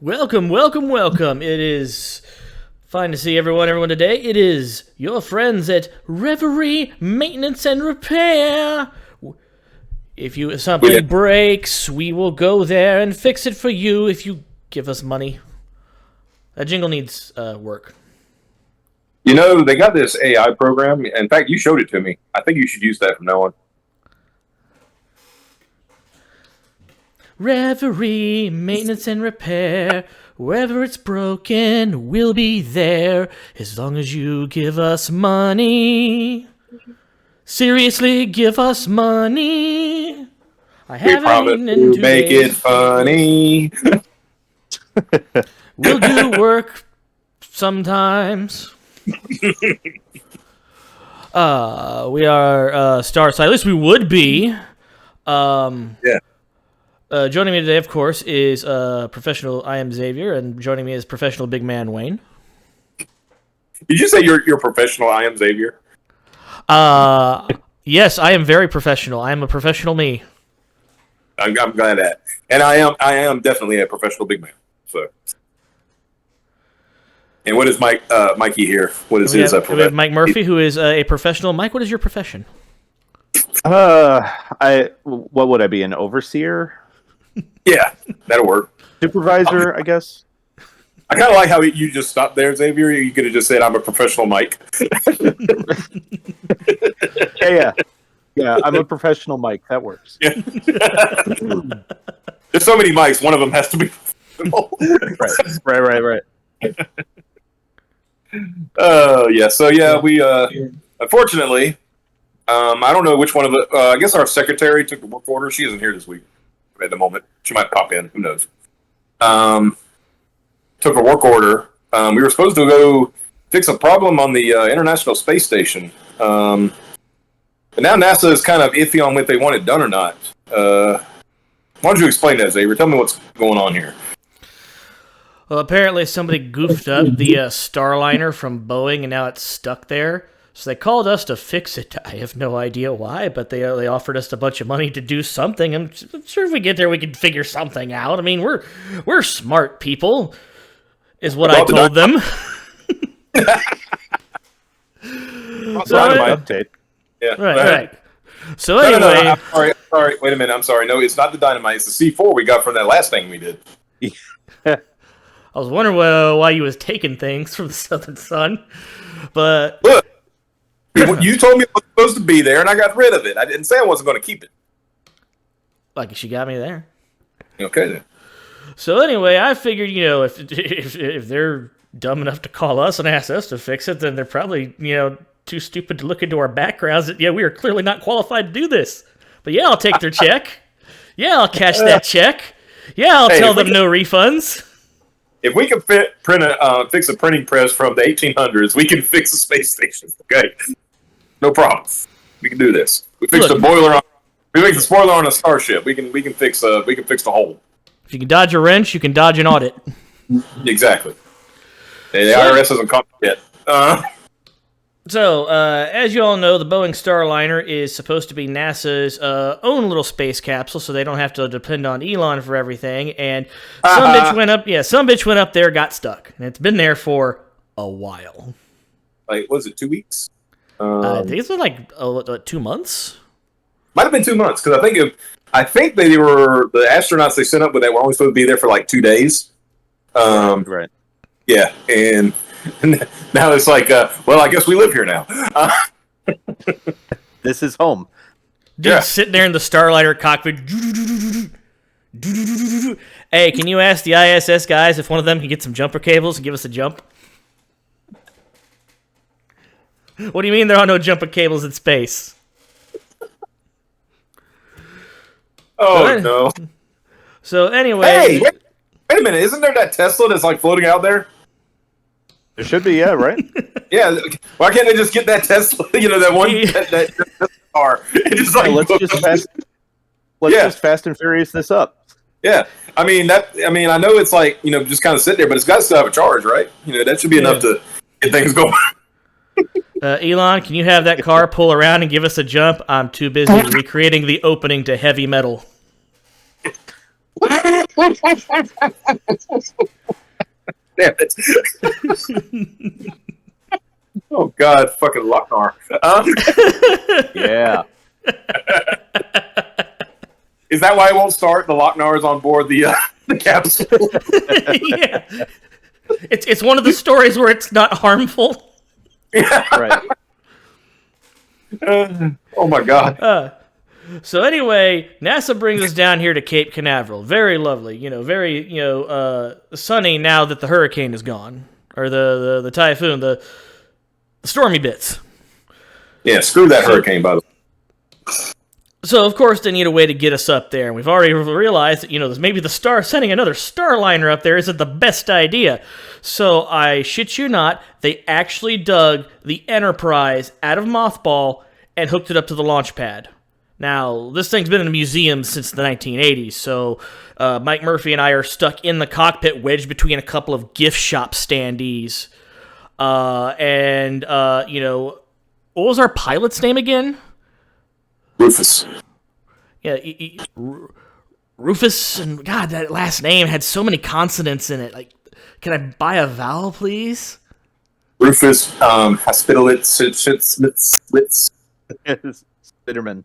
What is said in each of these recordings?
Welcome, welcome, welcome. It is fine to see everyone today. It is your friends at Reverie Maintenance and Repair. If something breaks, we will go there and fix it for you if you give us money. That jingle needs work. You know, they got this AI program. In fact, you showed it to me. I think you should use that from now on. Reverie, maintenance and repair. Wherever it's broken, we'll be there. As long as you give us money. Seriously, give us money. I haven't eaten in 2 make days. it funny. We'll do work sometimes. We are Starside. At least we would be. Yeah. Joining me today, of course, is professional I am Xavier, and joining me is professional big man Wayne. Did you say you're professional? I am Xavier. Yes, I am very professional. I am a professional me. I'm glad that, and I am definitely a professional big man. So, and what is Mikey here? What is his? We have Mike Murphy, who is a professional. Mike, what is your profession? What would I be? An overseer? Yeah, that'll work. Supervisor, I guess. I kind of like how you just stopped there, Xavier. You could have just said, "I'm a professional Mike." Yeah. I'm a professional Mike. That works. Yeah. There's so many mics. One of them has to be. Right. Yeah. So yeah, we unfortunately, I don't know which one of the. I guess our secretary took the work order. She isn't here this week at the moment. She might pop in. Who knows? Took a work order. We were supposed to go fix a problem on the International Space Station. But now NASA is kind of iffy on what they want it done or not. Why don't you explain that, Xavier? Tell me what's going on here. Well, apparently somebody goofed up the Starliner from Boeing, and now it's stuck there. So they called us to fix it. I have no idea why, but they offered us a bunch of money to do something. I'm sure if we get there, we can figure something out. I mean, we're smart people, is what I told them. Update. Yeah. Right. So No, anyway, I'm sorry. Wait a minute. I'm sorry. No, it's not the dynamite. It's the C4 we got from that last thing we did. I was wondering why you was taking things from the Southern Sun, but Look, you told me it was supposed to be there, and I got rid of it. I didn't say I wasn't going to keep it. like she got me there. Okay then. So anyway, I figured, if they're dumb enough to call us and ask us to fix it, then they're probably, too stupid to look into our backgrounds. That, we are clearly not qualified to do this. But yeah, I'll take their check. Yeah, I'll cash that check. Yeah, I'll tell them no refunds. If we can fix a printing press from the 1800s, we can fix a space station. Okay, no problem. We can do this. We fixed a boiler. We fixed a spoiler on a starship. We can fix the hole. If you can dodge a wrench, you can dodge an audit. Exactly. The IRS hasn't caught it yet. So, as you all know, the Boeing Starliner is supposed to be NASA's own little space capsule, so they don't have to depend on Elon for everything. And some bitch went up there, got stuck, and it's been there for a while. Like, was it 2 weeks? I think it's been like 2 months. Might have been 2 months because I think they were the astronauts they sent up, but they were only supposed to be there for like 2 days. Right. Yeah, and now it's like, well, I guess we live here now. This is home. Dude, sitting there in the Starliner cockpit. Hey, can you ask the ISS guys if one of them can get some jumper cables and give us a jump? What do you mean there are no jumper cables in space? Oh, no. So anyway... Hey, wait a minute. Isn't there that Tesla that's like floating out there? There should be, yeah, right? Yeah. Why can't they just get that Tesla, that one that car? And just like, let's just Fast and Furious this up. Yeah. I know it's like, just kind of sit there, but it's got to still have a charge, right? That should be enough to get things going. Elon, can you have that car pull around and give us a jump? I'm too busy recreating the opening to Heavy Metal. Damn it. Oh, God, fucking Lochnar. Yeah. Is that why it won't start? The Lochnar is on board the capsule. Yeah. It's one of the stories where it's not harmful. Right. Oh, my God. So anyway, NASA brings us down here to Cape Canaveral. Very lovely, very sunny now that the hurricane is gone, or the typhoon, the stormy bits. Yeah, screw that hurricane, by the way. So of course they need a way to get us up there, and we've already realized that maybe sending another Starliner up there isn't the best idea. So I shit you not, they actually dug the Enterprise out of mothball and hooked it up to the launch pad. Now, this thing's been in a museum since the 1980s, so Mike Murphy and I are stuck in the cockpit wedged between a couple of gift shop standees. What was our pilot's name again? Rufus. Yeah, Rufus, and God, that last name had so many consonants in it. Like, can I buy a vowel, please? Rufus, Hospitalit, Spitterman.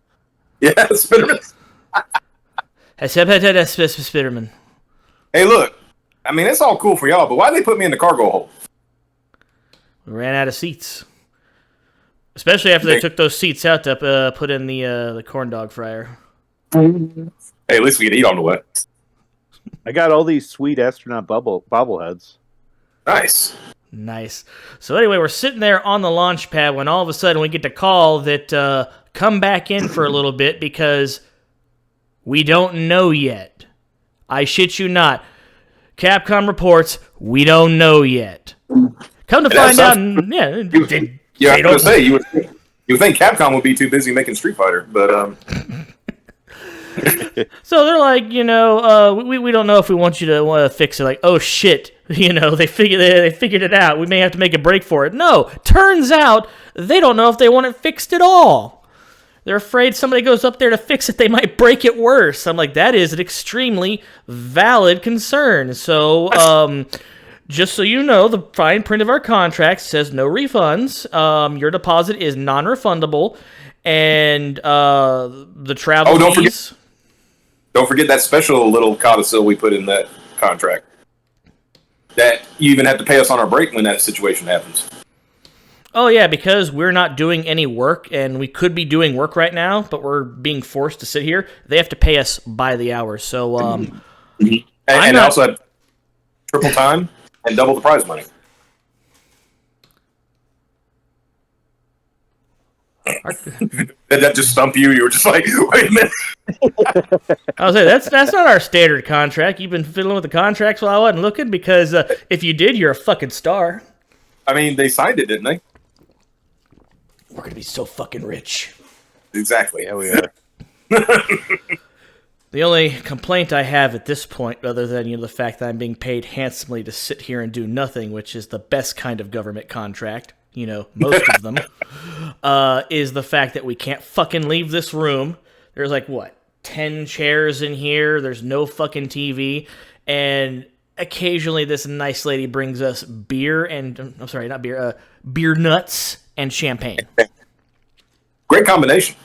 Yeah, Spitterman. Spitterman. Hey, look. I mean, it's all cool for y'all, but why they put me in the cargo hold? We ran out of seats. Especially after they took those seats out to put in the corn dog fryer. Hey, at least we can eat on the way. I got all these sweet astronaut bobbleheads. Nice. So anyway, we're sitting there on the launch pad when all of a sudden we get the call that come back in for a little bit because we don't know yet. I shit you not. Capcom reports we don't know yet. Come to find out, yeah, I was going to say, you would think Capcom would be too busy making Street Fighter, but So they're like, we don't know if we want you to fix it. Like, oh shit, they figured it out. We may have to make a break for it. No, turns out they don't know if they want it fixed at all. They're afraid somebody goes up there to fix it, they might break it worse. I'm like, that is an extremely valid concern. So, just so you know, the fine print of our contract says no refunds. Your deposit is non-refundable, and the travel fees. Don't forget that special little codicil we put in that contract. That you even have to pay us on our break when that situation happens. Oh, yeah, because we're not doing any work, and we could be doing work right now, but we're being forced to sit here. They have to pay us by the hour. So, and also have triple time and double the prize money. Did that just stump you? You were just like, wait a minute. I was saying, that's not our standard contract. You've been fiddling with the contracts while I wasn't looking, because if you did, you're a fucking star. I mean, they signed it, didn't they? We're going to be so fucking rich. Exactly. Yeah, we are. The only complaint I have at this point, other than the fact that I'm being paid handsomely to sit here and do nothing, which is the best kind of government contract, most of them, is the fact that we can't fucking leave this room. There's 10 chairs in here. There's no fucking TV, and occasionally this nice lady brings us beer and beer nuts and champagne. Great combination.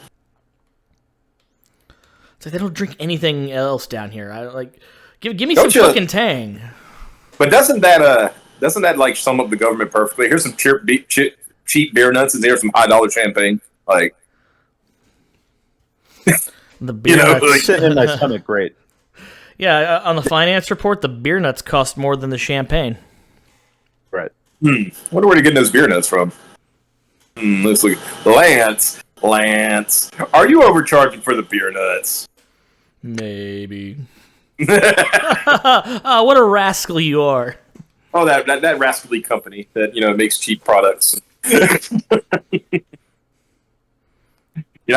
It's like they don't drink anything else down here. Give me some fucking Tang. But doesn't that sum up the government perfectly? Here's some cheap beer nuts, and here's some $high champagne. The beer nuts sitting in my stomach, great. Yeah, on the finance report, the beer nuts cost more than the champagne. Right. Wonder where you're getting those beer nuts from. Let's look. Lance, are you overcharging for the beer nuts? Maybe. Oh, what a rascal you are. Oh, that rascally company that makes cheap products. I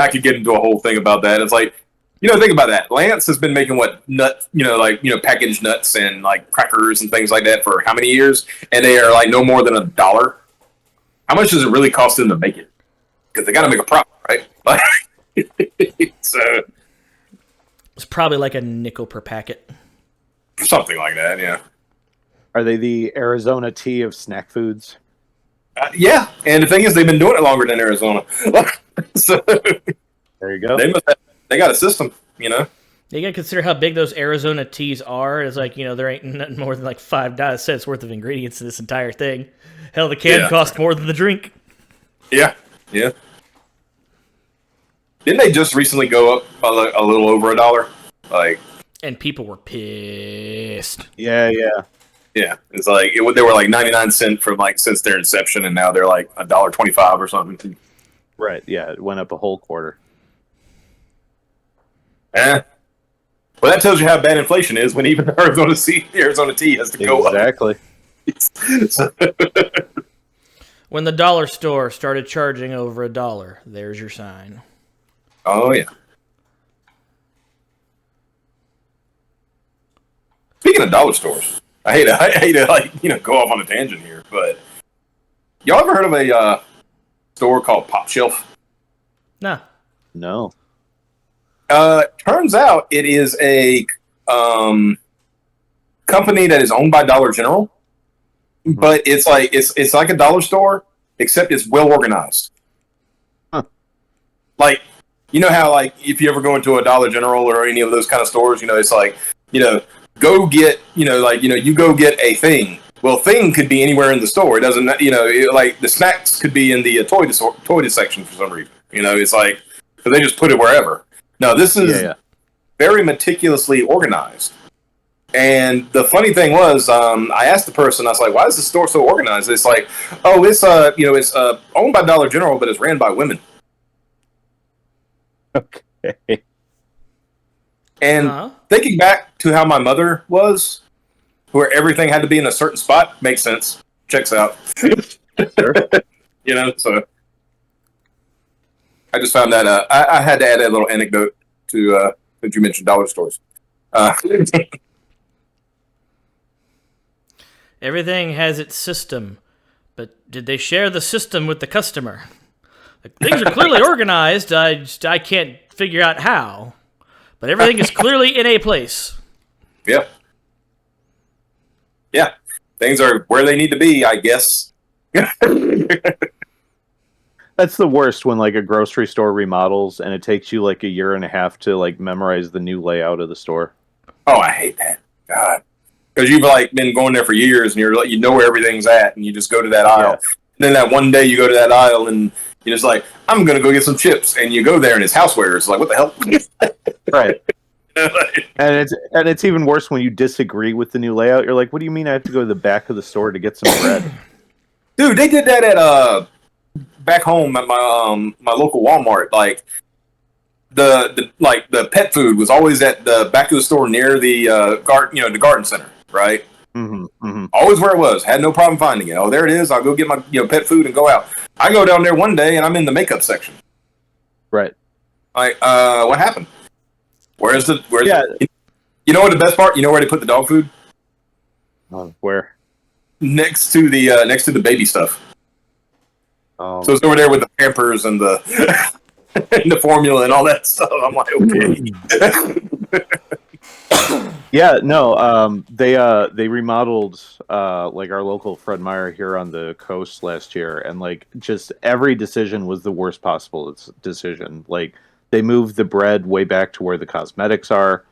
could get into a whole thing about that. It's like, think about that. Lance has been making packaged nuts and crackers and things like that for how many years? And they are no more than $1. How much does it really cost them to make it? Because they got to make a profit, right? So It's probably like a nickel per packet. Something like that, yeah. Are they the Arizona tea of snack foods? Yeah, and the thing is, they've been doing it longer than Arizona. So There you go. they got a system, you know. You gotta consider how big those Arizona teas are. It's like, there ain't nothing more than like $5 worth of ingredients in this entire thing. Hell, the can costs more than the drink. Yeah. Didn't they just recently go up a little over $1? And people were pissed. Yeah. Yeah, it's like they were like 99 cents from since their inception, and now they're like $1.25 or something. Right. Yeah, it went up a whole quarter. Well, that tells you how bad inflation is when even Arizona tea has to go up. Exactly. When the dollar store started charging over $1, there's your sign. Oh yeah. Speaking of dollar stores, I hate to go off on a tangent here, but y'all ever heard of a store called Pop Shelf? Nah. No. Turns out it is a company that is owned by Dollar General, but it's like a dollar store, except it's well organized. Huh. Like, you know how if you ever go into a Dollar General or any of those kind of stores, it's go get you go get a thing. Well, thing could be anywhere in the store. It doesn't the snacks could be in the toy section for some reason. It's like, so they just put it wherever. No, this is very meticulously organized. And the funny thing was, I asked the person, I was like, "Why is the store so organized?" It's like, "Oh, it's owned by Dollar General, but it's ran by women." Okay. And thinking back to how my mother was, where everything had to be in a certain spot, makes sense. Checks out. Sure. So I just found that I had to add a little anecdote to that you mentioned dollar stores. Everything has its system, but did they share the system with the customer? Things are clearly organized. I can't figure out how, but everything is clearly in a place. Yep. Yeah, things are where they need to be, I guess. That's the worst when a grocery store remodels and it takes you a year and a half to memorize the new layout of the store. Oh, I hate that. God. Because you've been going there for years and you know where everything's at and you just go to that aisle. And then that one day you go to that aisle and you're just like, I'm going to go get some chips. And you go there and it's housewares. It's like, what the hell? Right. And it's even worse when you disagree with the new layout. You're like, what do you mean I have to go to the back of the store to get some bread? Dude, they did that at back home at my local Walmart. The pet food was always at the back of the store near the the garden center, right? Mm-hmm. Always where it was. Had no problem finding it. Oh, there it is. I'll go get my pet food and go out. I go down there one day and I'm in the makeup section. Right. What happened? Where's Yeah. You know what the best part? You know where they put the dog food? Where? Next to the baby stuff. So it's over there with the Pampers and the and the formula and all that stuff. I'm like, okay. Yeah, no. They remodeled our local Fred Meyer here on the coast last year, and just every decision was the worst possible decision. They moved the bread way back to where the cosmetics are.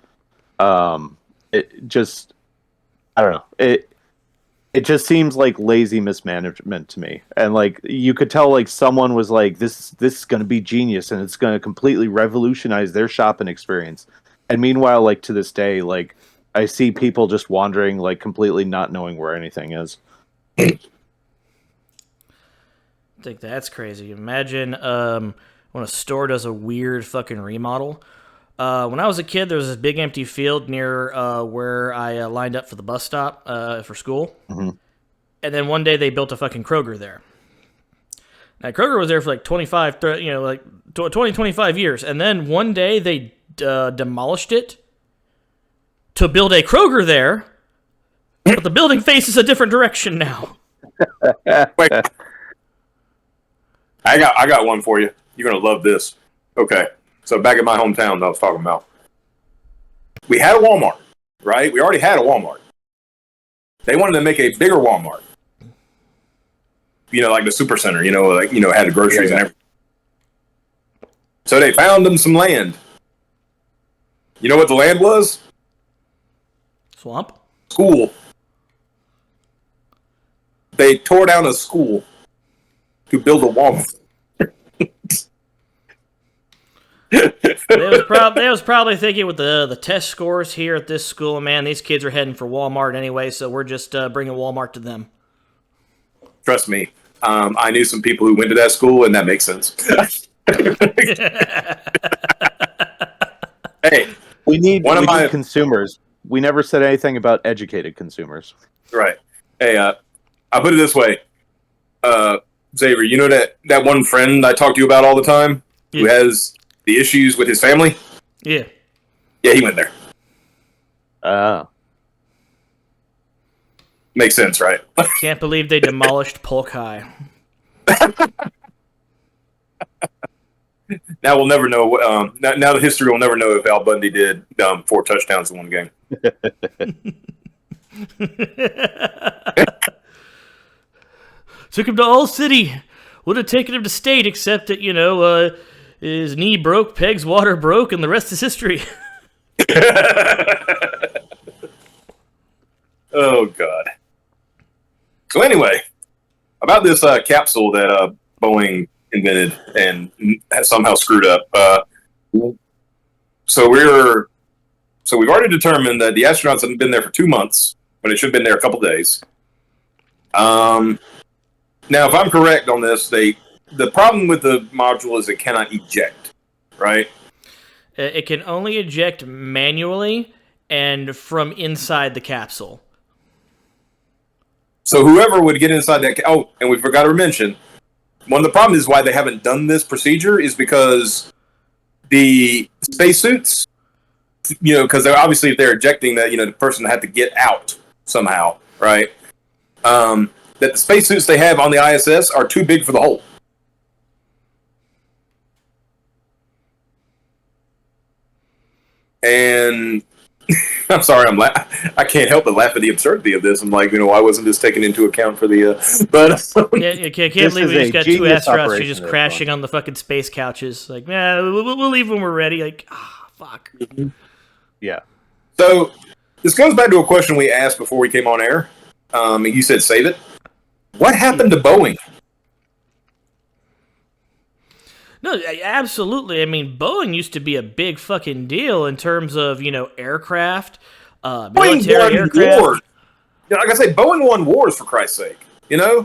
It just, I don't know. It just seems like lazy mismanagement to me. And you could tell someone was like, this is going to be genius and it's going to completely revolutionize their shopping experience. And meanwhile, to this day, I see people just wandering, completely not knowing where anything is. I think that's crazy. Imagine when a store does a weird fucking remodel. When I was a kid, there was this big empty field near where I lined up for the bus stop for school. Mm-hmm. And then one day they built a fucking Kroger there. Now, Kroger was there for 25 years. And then one day they demolished it to build a Kroger there. But the building faces a different direction now. Wait. I got one for you. You're going to love this. Okay. So back in my hometown that I was talking about, we had a Walmart, right? We already had a Walmart. They wanted to make a bigger Walmart. Like the Supercenter, had the groceries and everything. So they found them some land. You know what the land was? Swamp? School. They tore down a school to build a Walmart. They was probably thinking with the test scores here at this school, man, these kids are heading for Walmart anyway, so we're just bringing Walmart to them. Trust me, I knew some people who went to that school, and that makes sense. Hey, we need consumers. We never said anything about educated consumers. Right. Hey, I'll put it this way. Xavier, you know that one friend I talk to you about all the time who has the issues with his family? Yeah. Yeah, he went there. Oh. Makes sense, right? Can't believe they demolished Polk High. Now we'll never know. Now the history will never know if Al Bundy did 4 touchdowns in one game. Took him to All City. Would have taken him to state, except that, his knee broke, Peg's water broke, and the rest is history. Oh, God. So anyway, about this capsule that Boeing invented and has somehow screwed up. So we've already determined that the astronauts haven't been there for 2 months, when they should have been there a couple days. Now, if I'm correct on this, the problem with the module is it cannot eject, right? It can only eject manually and from inside the capsule. So whoever would get inside that... Oh, and we forgot to mention, one of the problems is why they haven't done this procedure is because the spacesuits, because they're obviously, if they're ejecting that, the person had to get out somehow, right? That the spacesuits they have on the ISS are too big for the hole. And I'm sorry, I can't help but laugh at the absurdity of this. I'm like, why wasn't this taken into account for the... You can't believe we just got 2 astronauts who just crashing on the fucking space couches. Like, we'll leave when we're ready. Like, fuck. Mm-hmm. Yeah. So, this goes back to a question we asked before we came on air. You said save it. What happened to Boeing? No, absolutely. I mean, Boeing used to be a big fucking deal in terms of, aircraft, military aircraft. Wars. Like I say, Boeing won wars, for Christ's sake.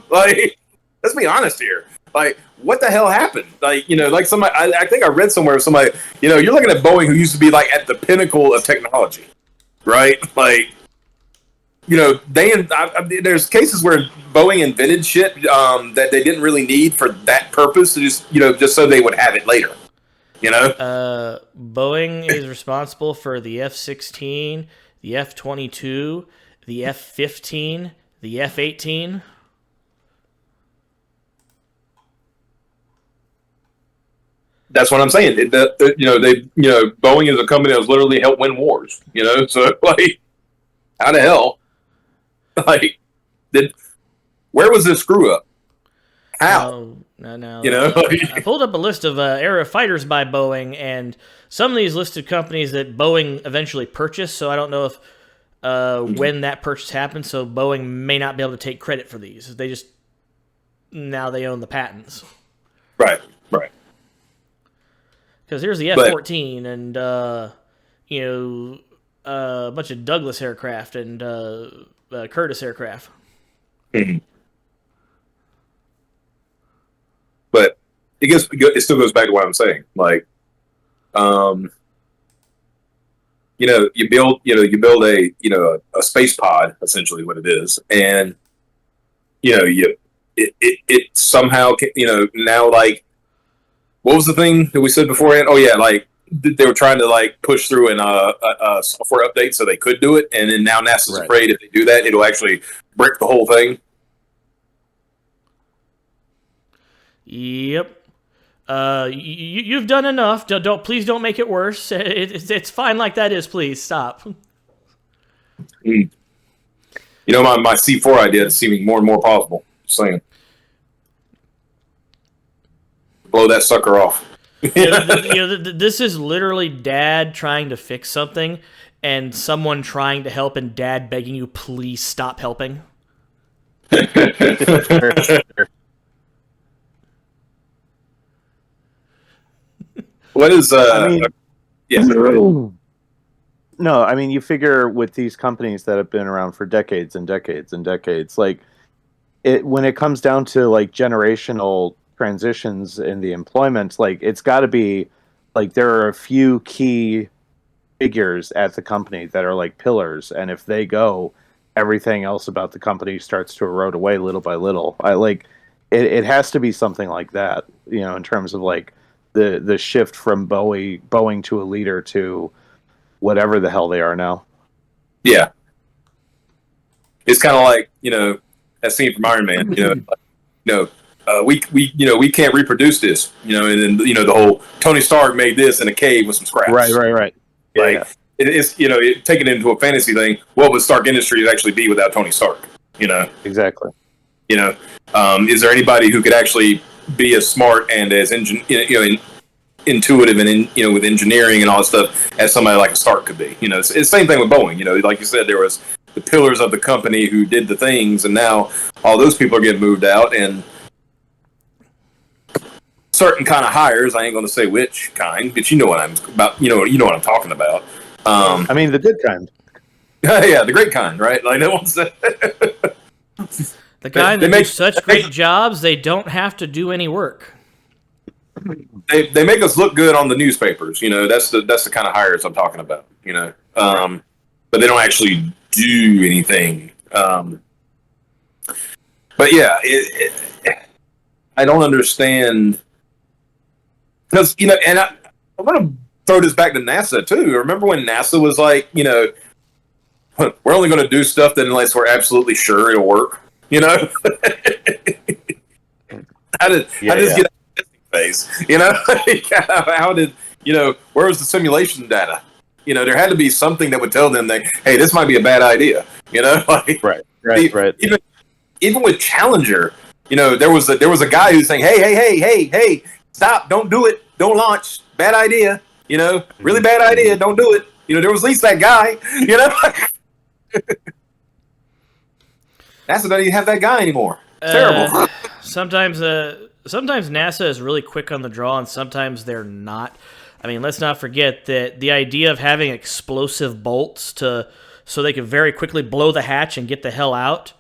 Like, let's be honest here. Like, what the hell happened? Like, like somebody, I think I read somewhere, somebody, you're looking at Boeing, who used to be like at the pinnacle of technology, right? Like, there's cases where Boeing invented shit that they didn't really need for that purpose, just so they would have it later. Boeing is responsible for the F-16, the F-22, the F-15, the F-18. That's what I'm saying. Boeing is a company that's literally helped win wars. So like, how the hell? Like, where was this screw up? How? No. I pulled up a list of era fighters by Boeing, and some of these listed companies that Boeing eventually purchased. So I don't know if when that purchase happened. So Boeing may not be able to take credit for these. Now they own the patents. Right. Because here's the F-14 and a bunch of Douglas aircraft and Curtiss aircraft. Mm-hmm. But it still goes back to what I'm saying. Like, you build a space pod, essentially what it is, and it somehow now, like, what was the thing that we said beforehand? Oh yeah, like they were trying to like push through a software update so they could do it, and then now NASA's afraid if they do that, it'll actually break the whole thing. Yep. You've done enough. Please don't make it worse. It's fine like that is. Please stop. You know, my C4 idea is seeming more and more possible. Just saying. Blow that sucker off. This is literally Dad trying to fix something, and someone trying to help, and Dad begging you, please stop helping. What is yeah. No, I mean, you figure with these companies that have been around for decades and decades and decades, like when it comes down to like generational transitions in the employment, like it's got to be like there are a few key figures at the company that are like pillars, and if they go, everything else about the company starts to erode away little by little. It has to be something like that, you know, in terms of like the shift from Boeing to a leader to whatever the hell they are now. Yeah. It's kind of like, you know, that scene from Iron Man, we can't reproduce this, you know, and then, you know, the whole Tony Stark made this in a cave with some scraps. Right. Yeah, like, it's, you know, taking it into a fantasy thing, what would Stark Industries actually be without Tony Stark, you know? Exactly. You know, is there anybody who could actually be as smart and as intuitive and with engineering and all that stuff as somebody like a Stark could be? You know, it's the same thing with Boeing. You know, like you said, there was the pillars of the company who did the things, and now all those people are getting moved out, and certain kind of hires. I ain't going to say which kind, but you know what I'm about. You know what I'm talking about. I mean, the good kind. Yeah, the great kind, right? Like no one said. The kind that do such great jobs, they don't have to do any work. They make us look good on the newspapers, you know. That's the kind of hires I'm talking about, you know. But they don't actually do anything. But yeah, I don't understand because and I want to throw this back to NASA too. Remember when NASA was like, you know, we're only going to do stuff that unless we're absolutely sure it'll work, you know. How did get phase, you know? How did, you know, where was the simulation data? You know, there had to be something that would tell them that, hey, this might be a bad idea, you know? Like, right. Even with Challenger, you know, there was a guy who's saying, hey, stop, don't do it, don't launch, bad idea, you know, really bad idea, don't do it. You know, there was at least that guy, you know? NASA doesn't even have that guy anymore. It's terrible. Sometimes NASA is really quick on the draw, and sometimes they're not. I mean, let's not forget that the idea of having explosive bolts so they could very quickly blow the hatch and get the hell out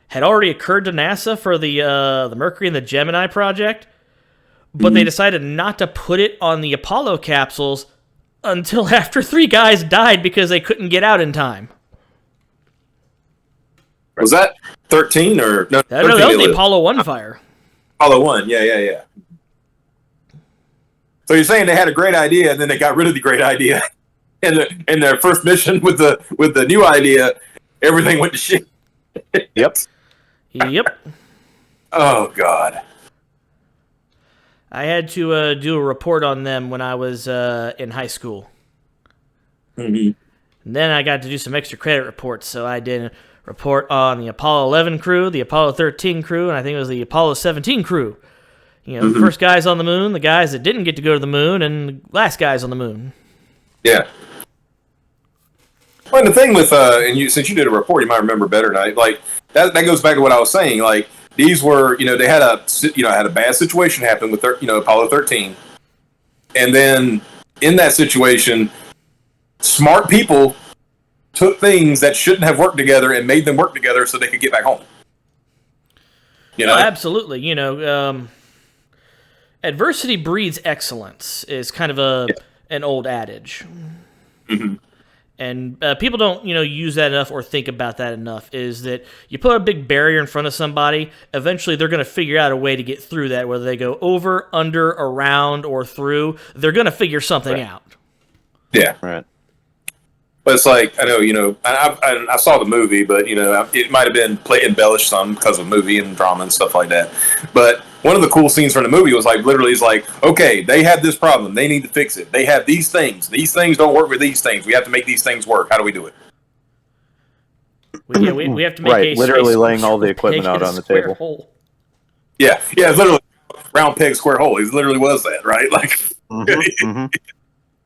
had already occurred to NASA for the Mercury and the Gemini project, but they decided not to put it on the Apollo capsules until after 3 guys died because they couldn't get out in time. Was that 13 or no? That was the Apollo 1 fire. Apollo 1, yeah. So you're saying they had a great idea and then they got rid of the great idea, and in their first mission with the new idea, everything went to shit. Yep. Oh God. I had to do a report on them when I was in high school. Mm-hmm. And then I got to do some extra credit reports, so I did a report on the Apollo 11 crew, the Apollo 13 crew, and I think it was the Apollo 17 crew. You know, the first guys on the moon, the guys that didn't get to go to the moon, and the last guys on the moon. Yeah. Well, and the thing with since you did a report, you might remember better than I. Like that goes back to what I was saying. Like these were, you know, they had a bad situation happen with Apollo 13, and then in that situation, smart people took things that shouldn't have worked together and made them work together so they could get back home. You know, absolutely. You know, adversity breeds excellence is kind of an old adage. Mm-hmm. And people don't, use that enough or think about that enough, is that you put a big barrier in front of somebody, eventually they're going to figure out a way to get through that, whether they go over, under, around, or through. They're going to figure something out. Yeah. Right. But it's like, I know, I saw the movie, but, it might have been embellished some because of movie and drama and stuff like that. But one of the cool scenes from the movie was like literally it's like, okay, they have this problem, they need to fix it. They have these things don't work with these things. We have to make these things work. How do we do it? We have to make a literally laying all the equipment out on the table. Hole. Yeah, it's literally round peg, square hole. It literally was that, right? Like,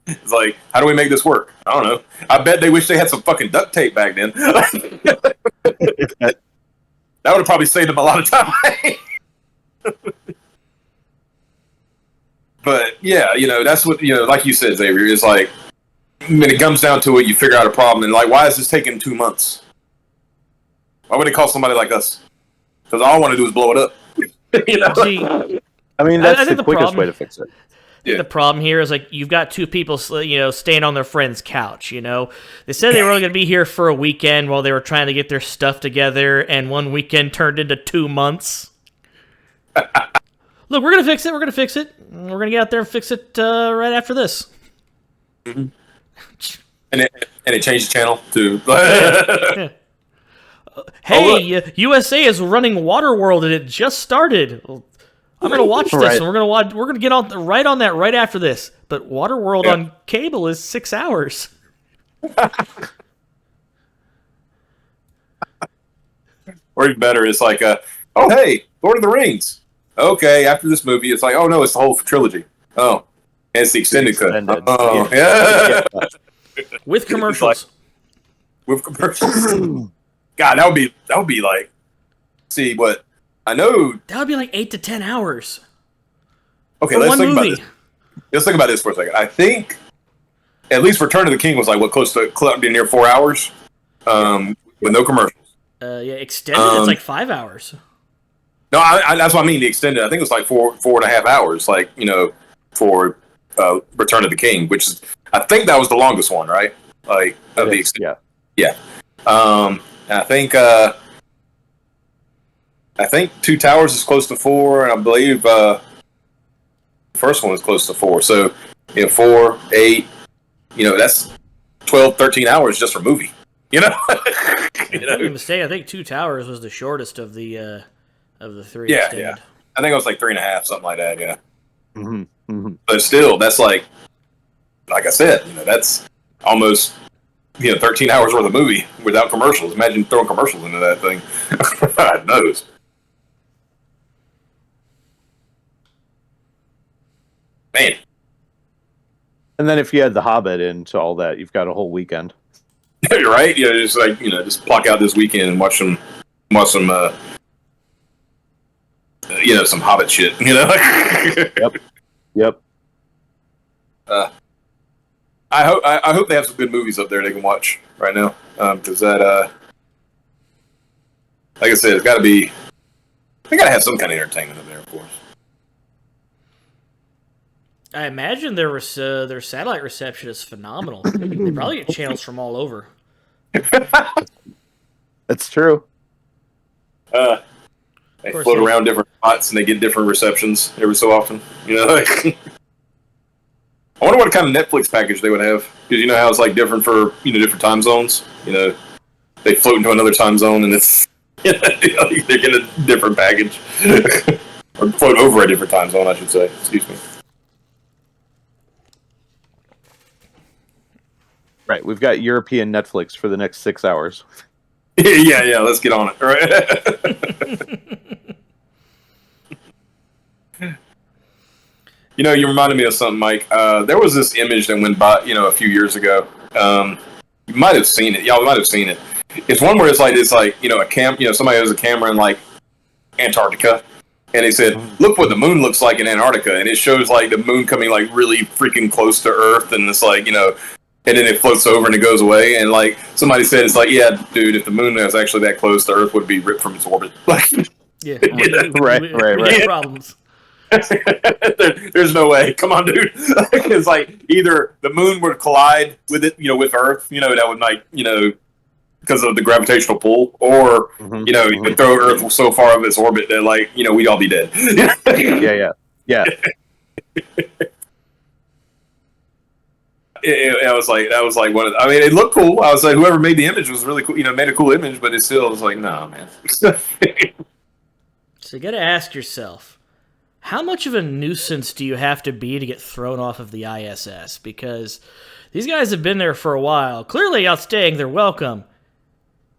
it's like, how do we make this work? I don't know. I bet they wish they had some fucking duct tape back then. That would have probably saved them a lot of time. But yeah, that's what like you said, Xavier. Is like when it comes down to it, you figure out a problem, and like, why is this taking 2 months? Why would they call somebody like us? Because all I want to do is blow it up. See, I mean, that's the quickest way to fix it. The problem here is like you've got two people, staying on their friend's couch. They said they were only going to be here for a weekend while they were trying to get their stuff together, and one weekend turned into 2 months. Look, we're going to fix it. We're going to fix it. We're going to get out there and fix it right after this. Mm-hmm. And it changed the channel to. Yeah. Hey, USA is running Waterworld, and it just started. I'm going to watch this, and we're going to get on right on that right after this. But Waterworld on cable is 6 hours. Or even better, it's like, oh hey, Lord of the Rings. Okay, after this movie, it's like, oh no, it's the whole trilogy. Oh, and it's the extended cut. Oh, yeah. With commercials. With commercials. God, that would be like, see what I know. That would be like 8 to 10 hours. Okay, let's think about this. Let's think about this for a second. I think at least Return of the King was like close to near 4 hours, with no commercials. Extended. It's like 5 hours. No, that's what I mean. The extended. I think it was like 4.5 hours. Like for Return of the King, which is I think that was the longest one, right? Like of the extended. Yeah. I think Two Towers is close to 4, and I believe the first one is close to 4. So 4, 8. That's 12, 13 hours just for movie. If I'm not mistaken, I think Two Towers was the shortest of the 3. Yeah, extended. yeah. I think it was like 3.5, something like that. Yeah. Mm-hmm. Mm-hmm. But still, that's like I said, that's almost 13 hours worth of movie without commercials. Imagine throwing commercials into that thing. God knows. Man. And then if you add The Hobbit into all that, you've got a whole weekend. You're right. Just like just block out this weekend and watch some some Hobbit shit. Yep. I hope they have some good movies up there they can watch right now. Because that, like I said, it's got to be. They got to have some kind of entertainment up there, of course. I imagine their satellite reception is phenomenal. They probably get channels from all over. That's true. They float around different spots and they get different receptions every so often. I wonder what kind of Netflix package they would have, because how it's like different for different time zones. They float into another time zone and it's they get a different package, or float over a different time zone, I should say. Excuse me. Right, we've got European Netflix for the next 6 hours. Yeah, let's get on it. All right. You reminded me of something, Mike. There was this image that went by, a few years ago. You might have seen it. Y'all might have seen it. It's one where it's like a somebody has a camera in like Antarctica, and they said, "Look what the moon looks like in Antarctica," and it shows like the moon coming like really freaking close to Earth, and it's like and then it floats over and it goes away, and like somebody said, it's like, yeah, dude, if the moon was actually that close, the Earth would be ripped from its orbit. Yeah, right. Problems. There's no way. Come on, dude. It's like either the moon would collide with it, with Earth, that would like, because of the gravitational pull, or you could throw Earth so far out of its orbit that like, we'd all be dead. Yeah. That was like one of. I mean, it looked cool. I was like, whoever made the image was really cool. Made a cool image, but it still was like, nah, man. So you got to ask yourself, how much of a nuisance do you have to be to get thrown off of the ISS? Because these guys have been there for a while, clearly outstaying their welcome,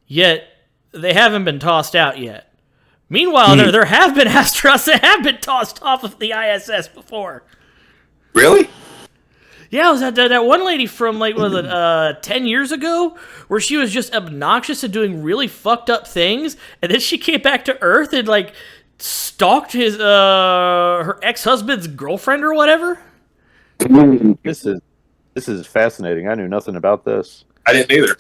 yet they haven't been tossed out yet. Meanwhile, there have been astronauts that have been tossed off of the ISS before. Really? Yeah, it was that one lady from, 10 years ago, where she was just obnoxious and doing really fucked up things, and then she came back to Earth and, stalked her ex-husband's girlfriend or whatever? This is fascinating. I knew nothing about this. I didn't either.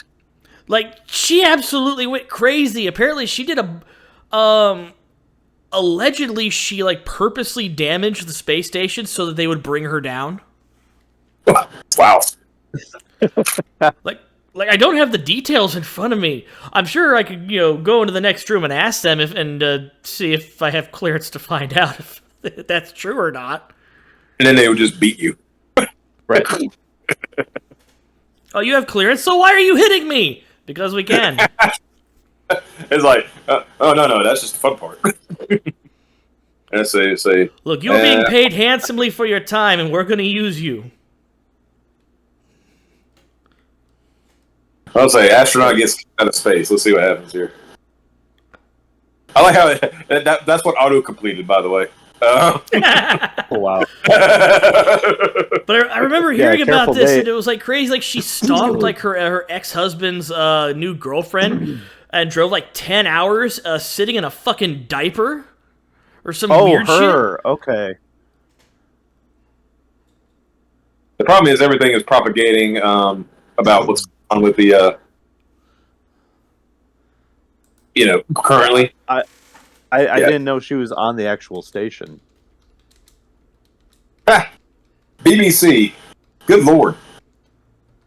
She absolutely went crazy. Apparently, she did allegedly, she, purposely damaged the space station so that they would bring her down. Wow. I don't have the details in front of me. I'm sure I could, go into the next room and ask them and see if I have clearance to find out if that's true or not. And then they would just beat you. Right. Oh, you have clearance? So why are you hitting me? Because we can. It's like, oh, no, that's just the fun part. And say, look, you're being paid handsomely for your time, and we're going to use you. I'll say, astronaut gets out of space. Let's see what happens here. I like how that's what auto-completed, by the way. Oh, wow. But I remember hearing about this, date. and it was crazy. She stalked her ex-husband's new girlfriend and drove 10 hours sitting in a fucking diaper or some weird shit. Okay. The problem is everything is propagating about what's going on with the, currently. I didn't know she was on the actual station. BBC. Good lord.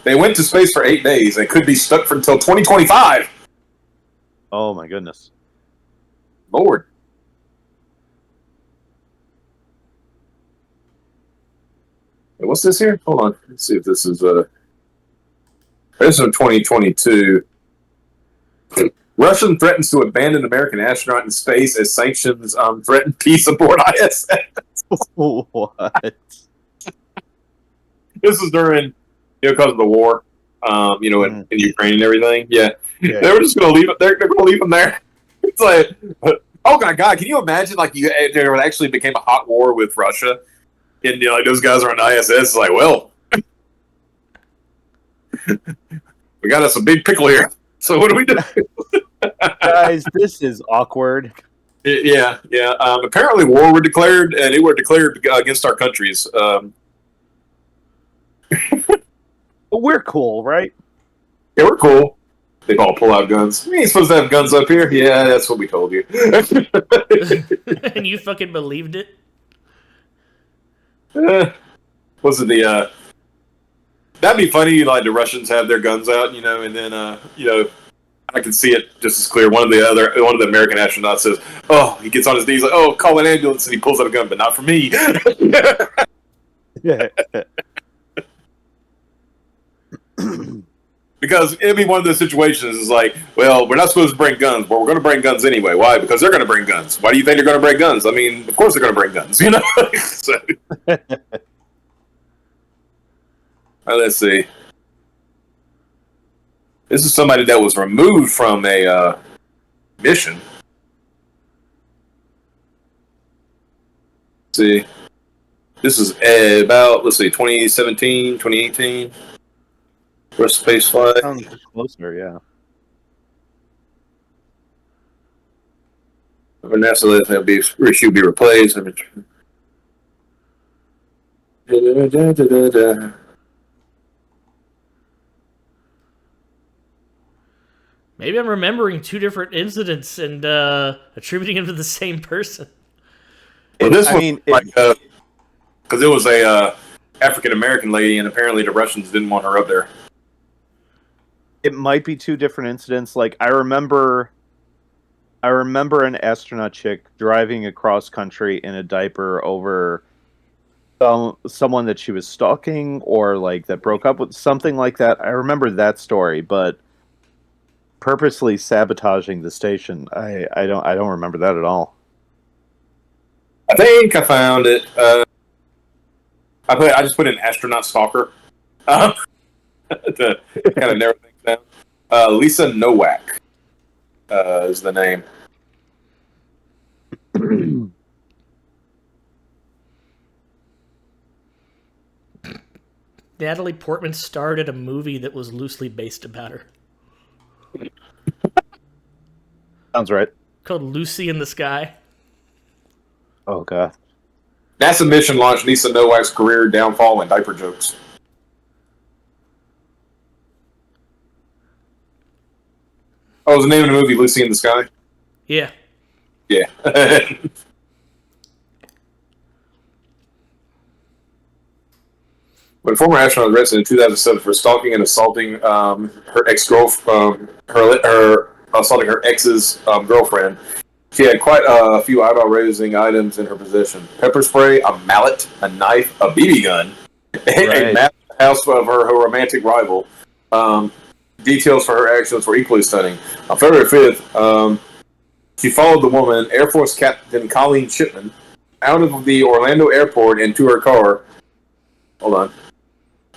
They went to space for 8 days and could be stuck for until 2025. Oh my goodness. Lord. Wait, what's this here? Hold on. Let's see if this is this is from 2022. Russian threatens to abandon American astronaut in space as sanctions threaten peace aboard ISS. What? This is during, because of the war, in Ukraine and everything. Yeah. They were just going to leave it there. They're going to leave them there. It's like, oh my God, can you imagine, there actually became a hot war with Russia? And, those guys are on the ISS. It's like, well, we got us a big pickle here. So what do we do? Guys, this is awkward. Yeah. Apparently war were declared, and they were declared against our countries. But we're cool, right? Yeah, we're cool. They all pull out guns. We ain't supposed to have guns up here. Yeah, that's what we told you. And you fucking believed it? Was it the... That'd be funny, the Russians have their guns out, and then, I can see it just as clear. One of the American astronauts says, "Oh," he gets on his knees like, "Oh, call an ambulance," and he pulls out a gun, but not for me. Yeah. Because it'd be one of those situations. Is like, well, we're not supposed to bring guns, but we're going to bring guns anyway. Why? Because they're going to bring guns. Why do you think they're going to bring guns? I mean, of course they're going to bring guns. So, let's see. This is somebody that was removed from a mission. Let's see. This is about, 2017, 2018. First space flight. Sounds closer, yeah. NASA, she'll be replaced. Maybe I'm remembering two different incidents and attributing them to the same person. Well, this because it was a African American lady, and apparently the Russians didn't want her up there. It might be two different incidents. I remember an astronaut chick driving across country in a diaper over someone that she was stalking, or that broke up with, something like that. I remember that story, but purposely sabotaging the station, I don't remember that at all. I think I found it. I just put in astronaut stalker to kind of narrow things down. Lisa Nowak is the name. Natalie Portman starred in a movie that was loosely based about her. Sounds right. Called Lucy in the Sky. Oh, God. NASA mission launched Lisa Nowak's career downfall and diaper jokes. Oh, was the name of the movie Lucy in the Sky? Yeah. Yeah. When a former astronaut was arrested in 2007 for stalking and assaulting her ex-girlfriend, assaulting her ex's girlfriend, she had quite a few eyebrow-raising items in her possession: pepper spray, a mallet, a knife, a BB gun, a map of the house of her romantic rival. Details for her actions were equally stunning. On February 5th, she followed the woman, Air Force Captain Colleen Shipman, out of the Orlando airport and to her car. Hold on.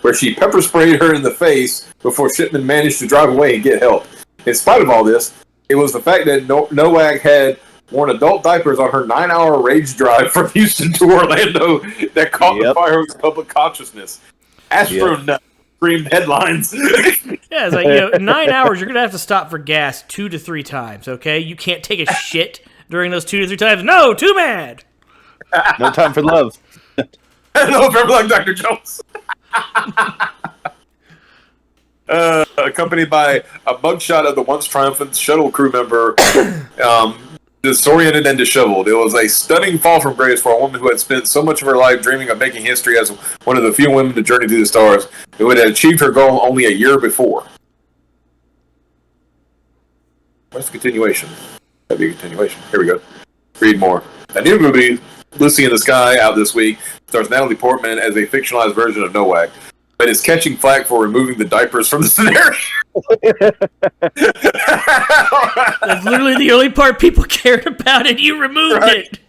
Where she pepper sprayed her in the face before Shipman managed to drive away and get help. In spite of all this, it was the fact that Nowak had worn adult diapers on her 9-hour rage drive from Houston to Orlando that caught the fire of public consciousness. Astronaut screamed headlines. Yeah, it's like, 9 hours, you're going to have to stop for gas 2 to 3 times, okay? You can't take a shit during those 2 to 3 times. No, too mad. No time for love. No, forever like Dr. Jones. Accompanied by a mugshot of the once triumphant shuttle crew member, disoriented and disheveled. It was a stunning fall from grace for a woman who had spent so much of her life dreaming of making history as one of the few women to journey to the stars, who had achieved her goal only a year before. What's the continuation? That'd be a continuation. Here we go. Read more. A new movie, Lucy in the Sky, out this week, stars Natalie Portman as a fictionalized version of Nowak, but is catching flack for removing the diapers from the scenario. That's literally the only part people cared about, and you removed it.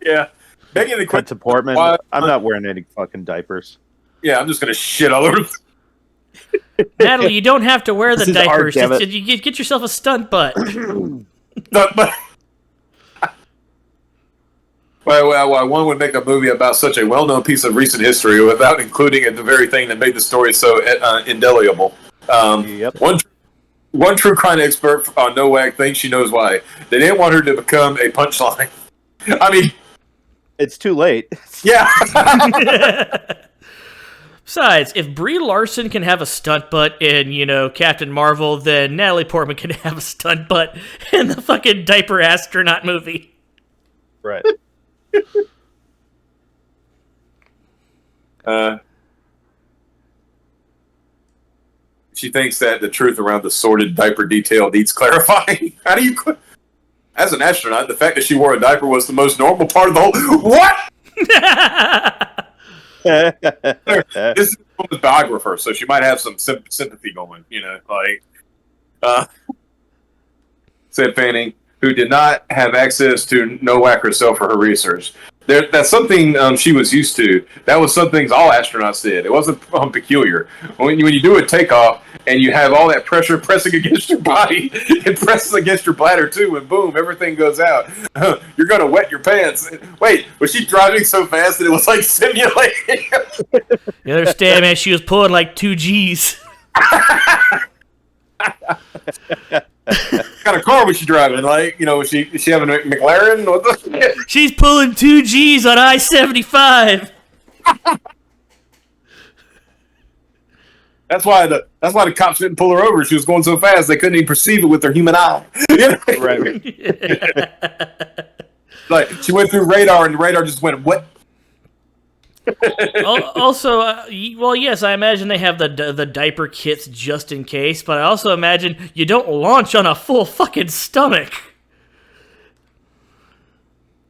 Yeah. Begging the Cut to Portman. I'm not wearing any fucking diapers. Yeah, I'm just going to shit all over Natalie, you don't have to wear the This is diapers. art, damn it. You get yourself a stunt butt. Why one would make a movie about such a well-known piece of recent history without including the very thing that made the story so indelible. One true crime expert on Nowak thinks she knows why. They didn't want her to become a punchline. I mean, it's too late. Yeah. Besides, if Brie Larson can have a stunt butt in, Captain Marvel, then Natalie Portman can have a stunt butt in the fucking diaper astronaut movie. Right. She thinks that the truth around the sordid diaper detail needs clarifying. How do you... As an astronaut, the fact that she wore a diaper was the most normal part of the whole... What?! This is a woman's biographer, so she might have some sympathy going, said Fanning, who did not have access to Nowak herself for her research. That's something she was used to. That was some things all astronauts did. It wasn't peculiar. When you do a takeoff and you have all that pressure pressing against your body, it presses against your bladder too, and boom, everything goes out. You're going to wet your pants. Wait, was she driving so fast that it was like simulating? You understand, man? She was pulling like 2 Gs. What kind of car was she driving? Was she having a McLaren? What the? She's pulling 2 Gs on I-75. That's why the cops didn't pull her over. She was going so fast they couldn't even perceive it with their human eye. Right. Like she went through radar and the radar just went what? Also, well, yes, I imagine they have the diaper kits just in case, but I also imagine you don't launch on a full fucking stomach.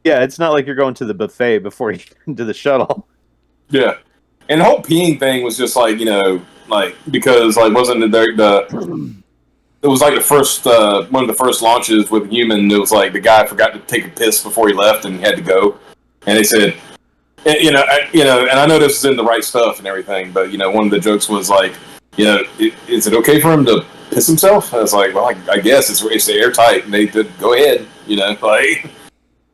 Yeah, it's not like you're going to the buffet before you get into the shuttle. Yeah, and the whole peeing thing was just because wasn't it it was like the first one of the first launches with human. It was like the guy forgot to take a piss before he left and he had to go. And they said, and I know this is in the right stuff and everything, but one of the jokes was like, is it okay for him to piss himself? And I was like, well, I guess it's airtight, and they did go ahead, like.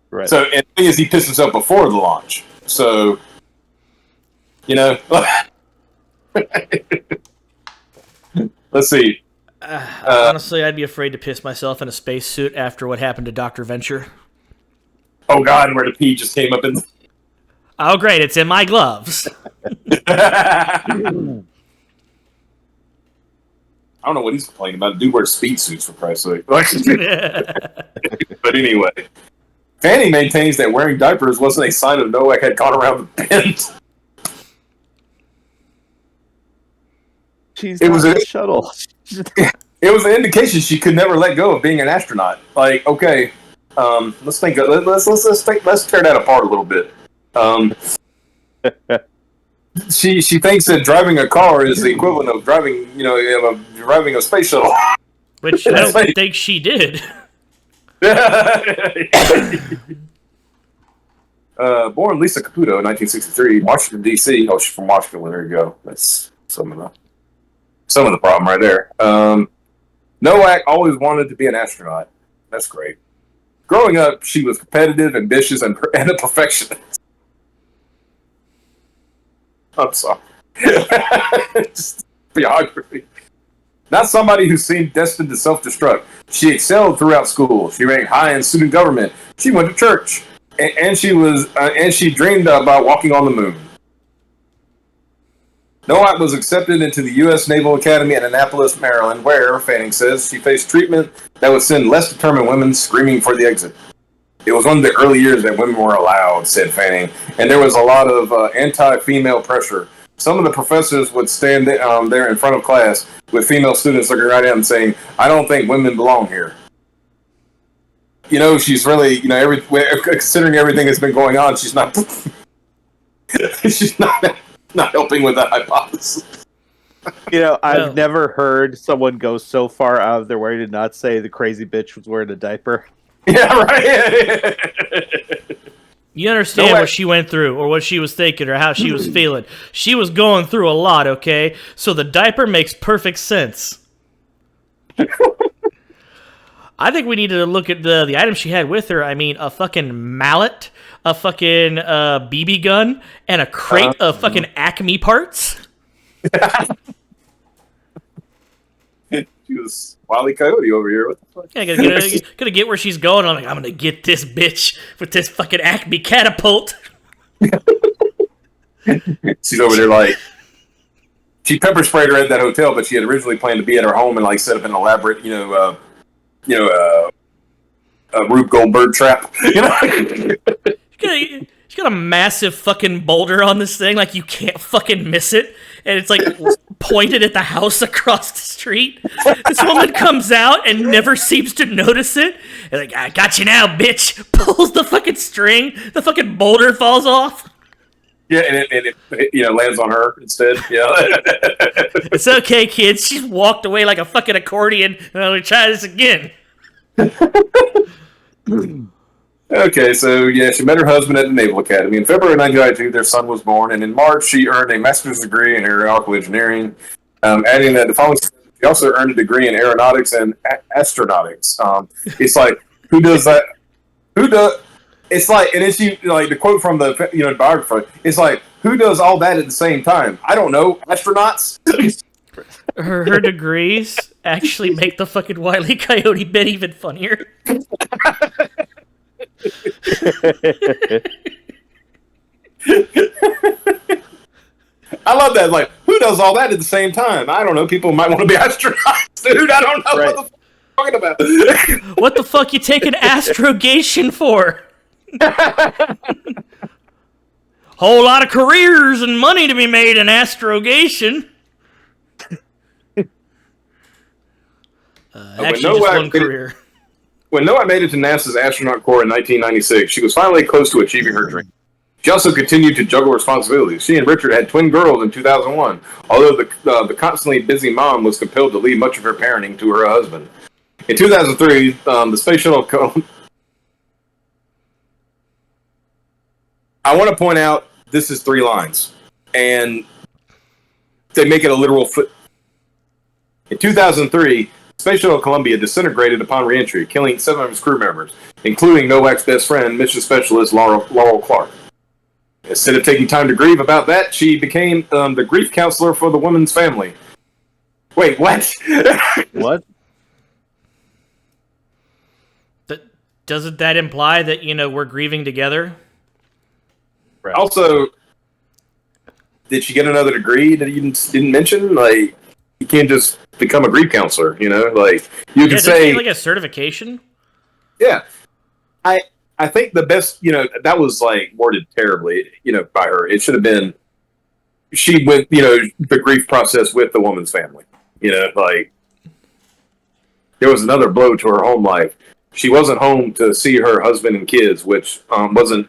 Right. So, and the thing is, he pissed himself before the launch. So, let's see. Honestly, I'd be afraid to piss myself in a spacesuit after what happened to Dr. Venture. Oh, God, where the pee just came up in the... Oh, great, it's in my gloves. I don't know what he's complaining about. Dude wears speed suits, for Christ's sake. But anyway, Fanny maintains that wearing diapers wasn't a sign of Nowak had gone around the bend. It was a shuttle. It was an indication she could never let go of being an astronaut. Like, okay, let's think. Let's tear that apart a little bit. She thinks that driving a car is the equivalent of driving a space shuttle. Which I don't think she did. Born Lisa Caputo in 1963, Washington D.C. Oh, she's from Washington. There you go. That's some of the problem right there. Nowak always wanted to be an astronaut. That's great. Growing up, she was competitive, ambitious, and a perfectionist. I'm sorry. Just biography. Not somebody who seemed destined to self-destruct. She excelled throughout school. She ranked high in student government. She went to church, and she dreamed about walking on the moon. Nowak was accepted into the U.S. Naval Academy at Annapolis, Maryland, where, Fanning says, she faced treatment that would send less determined women screaming for the exit. It was one of the early years that women were allowed, said Fanning, and there was a lot of anti-female pressure. Some of the professors would stand there in front of class with female students looking right at them saying, I don't think women belong here. She's really, considering everything that's been going on, she's not she's not helping with that hypothesis. I've never heard someone go so far out of their way to not say the crazy bitch was wearing a diaper. Yeah, right. You understand what she went through, or what she was thinking, or how she was feeling. She was going through a lot, okay? So the diaper makes perfect sense. I think we need to look at the items she had with her. I mean, a fucking mallet, a fucking BB gun, and a crate of fucking Acme parts. She was Wile E. Coyote over here. What the fuck? Yeah, gotta get where she's going. I'm gonna get this bitch with this fucking Acme catapult. She's over there like, she pepper sprayed her at that hotel, but she had originally planned to be at her home and like set up an elaborate, Rube Goldberg trap. She's got a massive fucking boulder on this thing, like you can't fucking miss it, and it's like pointed at the house across the street. This woman comes out and never seems to notice it. And like, I got you now, bitch. Pulls the fucking string, the fucking boulder falls off. Yeah, and it lands on her instead. Yeah. It's okay, kids. She's walked away like a fucking accordion. Let me try this again. Okay, so yeah, she met her husband at the Naval Academy. In February 1992, their son was born, and in March, she earned a master's degree in aeronautical engineering. Adding that the following, she also earned a degree in aeronautics and astronautics. It's like, who does that? Who does? It's like, and then she, like, the quote from the biographer, it's like, who does all that at the same time? I don't know, astronauts? Her degrees actually make the fucking Wile E. Coyote bit even funnier. I love that. Like, who does all that at the same time? I don't know. People might want to be astronauts, dude. I don't know what the fuck you're talking about. What the fuck you taking astrogation for? Whole lot of careers and money to be made in astrogation. Actually, just one career. When Noah made it to NASA's astronaut corps in 1996, she was finally close to achieving her dream. She also continued to juggle responsibilities. She and Richard had twin girls in 2001, although the constantly busy mom was compelled to leave much of her parenting to her husband. In 2003, the space shuttle... I want to point out this is 3 lines, and they make it a literal foot. In 2003, Space Shuttle Columbia disintegrated upon reentry, killing 7 of its crew members, including Nowak's best friend, mission specialist Laurel Clark. Instead of taking time to grieve about that, she became the grief counselor for the woman's family. Wait, what? What? Doesn't that imply that, we're grieving together? Right. Also, did she get another degree that you didn't mention? Like, you can't just become a grief counselor, Like, you can say... like a certification? Yeah. I think the best, that was, like, worded terribly, by her. It should have been... She went, the grief process with the woman's family. Like... There was another blow to her home life. She wasn't home to see her husband and kids, which wasn't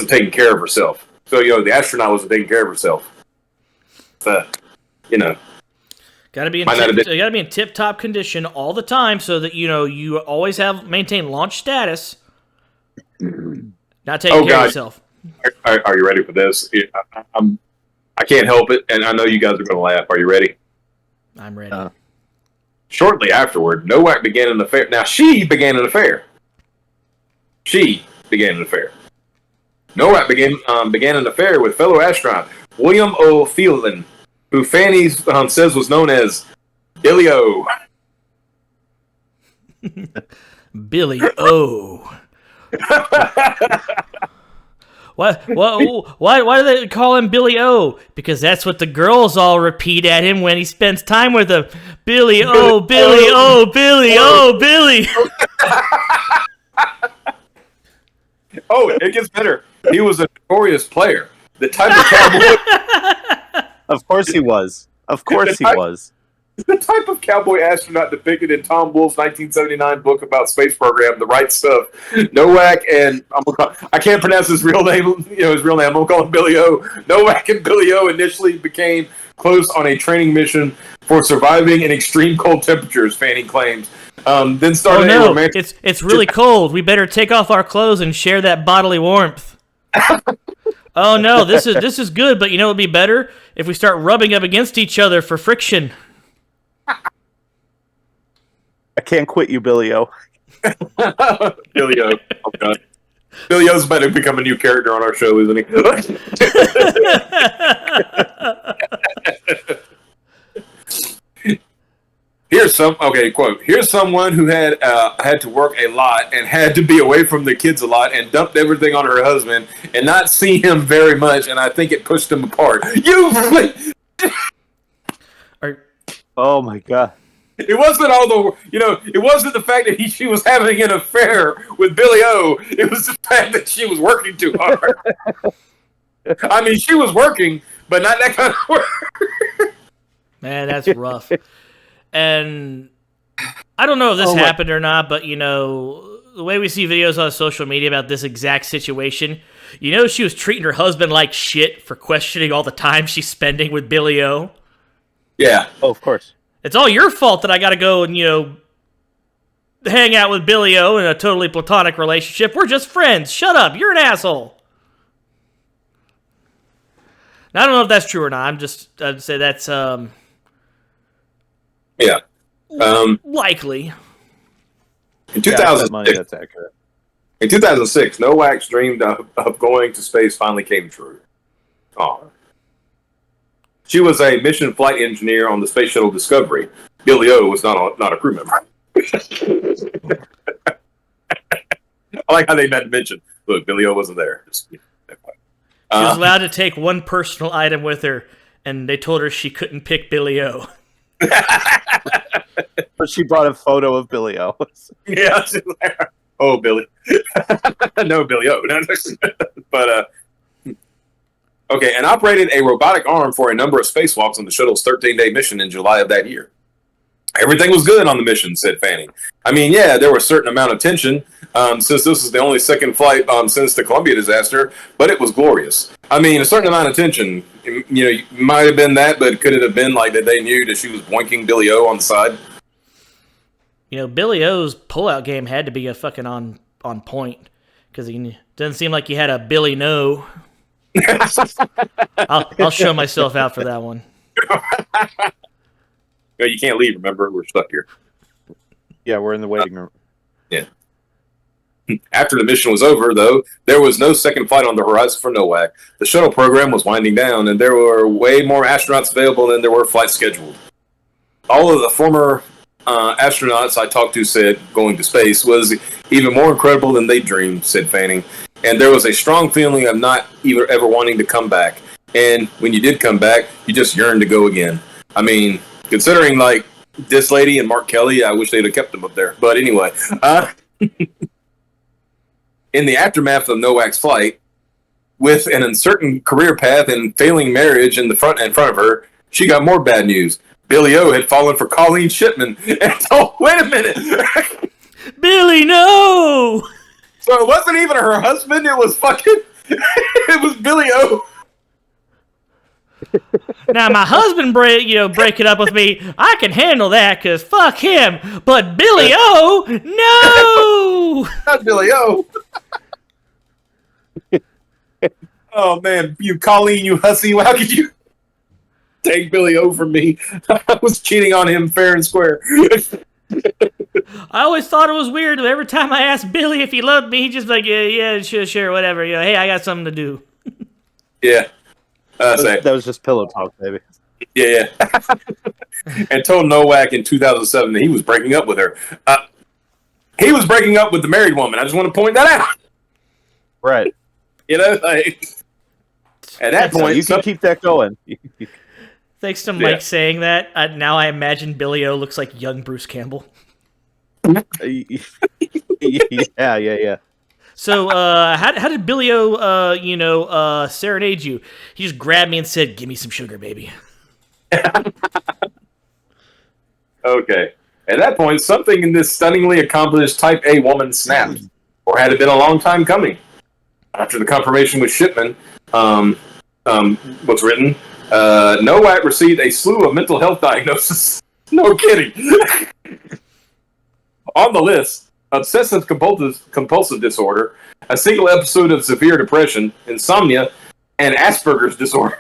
taking care of herself. So, the astronaut wasn't taking care of herself. Gotta be in tip-top condition all the time so that, you always maintain launch status. Not taking care of yourself. Are you ready for this? I can't help it, and I know you guys are going to laugh. Are you ready? I'm ready. Shortly afterward, Nowak began an affair. Now, she began an affair. Nowak began an affair with fellow astronaut William O. Phelan, who Fanny says was known as Billy O. Billy O. Why do they call him Billy O? Because that's what the girls all repeat at him when he spends time with them. Billy O, Billy O, Billy O, Billy. Oh, it gets better. He was a notorious player. The type of cowboy. Of course he was. The type of cowboy astronaut depicted in Tom Wolfe's 1979 book about space program, The Right Stuff. Nowak and I can't pronounce his real name. I'm gonna call him Billy O. Nowak and Billy O initially became close on a training mission for surviving in extreme cold temperatures. Fanning claims. Then started. Oh no! It's really cold. We better take off our clothes and share that bodily warmth. Oh no! This is good, but it'd be better if we start rubbing up against each other for friction. I can't quit you, Billy O. Billy O. Oh, God. Billy O's about to become a new character on our show, isn't he? Quote. Here's someone who had to work a lot and had to be away from the kids a lot and dumped everything on her husband and not see him very much, and I think it pushed them apart. Oh my God. It wasn't it wasn't the fact that she was having an affair with Billy O. It was the fact that she was working too hard. I mean, she was working, but not that kind of work. Man, that's rough. And I don't know if this happened or not, but, the way we see videos on social media about this exact situation, she was treating her husband like shit for questioning all the time she's spending with Billy O. Yeah. Oh, of course. It's all your fault that I gotta go and, hang out with Billy O in a totally platonic relationship. We're just friends. Shut up. You're an asshole. Now, I don't know if that's true or not. I'd say that's, yeah. Likely. In 2006, that's accurate. In 2006, Nowak's dream of going to space finally came true. Oh. She was a mission flight engineer on the Space Shuttle Discovery. Billy O was not a crew member. I like how they not mentioned. Look, Billy O wasn't there. She was allowed to take one personal item with her, and they told her she couldn't pick Billy O. But she brought a photo of Billy O. Yeah. Oh, Billy. No, Billy O. But, okay, and operated a robotic arm for a number of spacewalks on the shuttle's 13-day mission in July of that year. Everything was good on the mission, said Fanning. I mean, yeah, there was a certain amount of tension since this was the only second flight since the Columbia disaster, but it was glorious. I mean, a certain amount of tension, might have been that, but could it have been like that they knew that she was boinking Billy O on the side? Billy O's pullout game had to be a fucking on point. Because he doesn't seem like he had a Billy No. I'll show myself out for that one. No, you can't leave, remember? We're stuck here. Yeah, we're in the waiting room. Yeah. After the mission was over, though, there was no second flight on the horizon for NOAC. The shuttle program was winding down, and there were way more astronauts available than there were flights scheduled. All of the former astronauts I talked to said going to space was even more incredible than they dreamed, said Fanning. And there was a strong feeling of not ever wanting to come back. And when you did come back, you just yearned to go again. I mean, considering, like, this lady and Mark Kelly, I wish they'd have kept them up there. But anyway, in the aftermath of NOAC's flight, with an uncertain career path and failing marriage in front of her, she got more bad news. Billy O had fallen for Colleen Shipman. And wait a minute. Billy, no! So it wasn't even her husband, it was it was Billy O. Now, my husband breaking up with me, I can handle that, because fuck him. But Billy O, no! Not Billy O. Oh, man, you Colleen, you hussy, how could you take Billy O from me? I was cheating on him fair and square. I always thought it was weird. Every time I asked Billy if he loved me, he'd just like, yeah, sure, whatever. Hey, I got something to do. Yeah. That was just pillow talk, baby. Yeah. And told NOAC in 2007 that he was breaking up with her. He was breaking up with the married woman. I just want to point that out. Right. Like, at that point, you can keep that going. Thanks to Mike saying that, now I imagine Billy O looks like young Bruce Campbell. Yeah. So, how did Billy O, serenade you? He just grabbed me and said, "Give me some sugar, baby." Okay. At that point, something in this stunningly accomplished Type A woman snapped, or had it been a long time coming? After the confirmation with Shipman, what's written, NOAC received a slew of mental health diagnoses. No kidding. On the list, obsessive compulsive disorder, a single episode of severe depression, insomnia, and Asperger's disorder.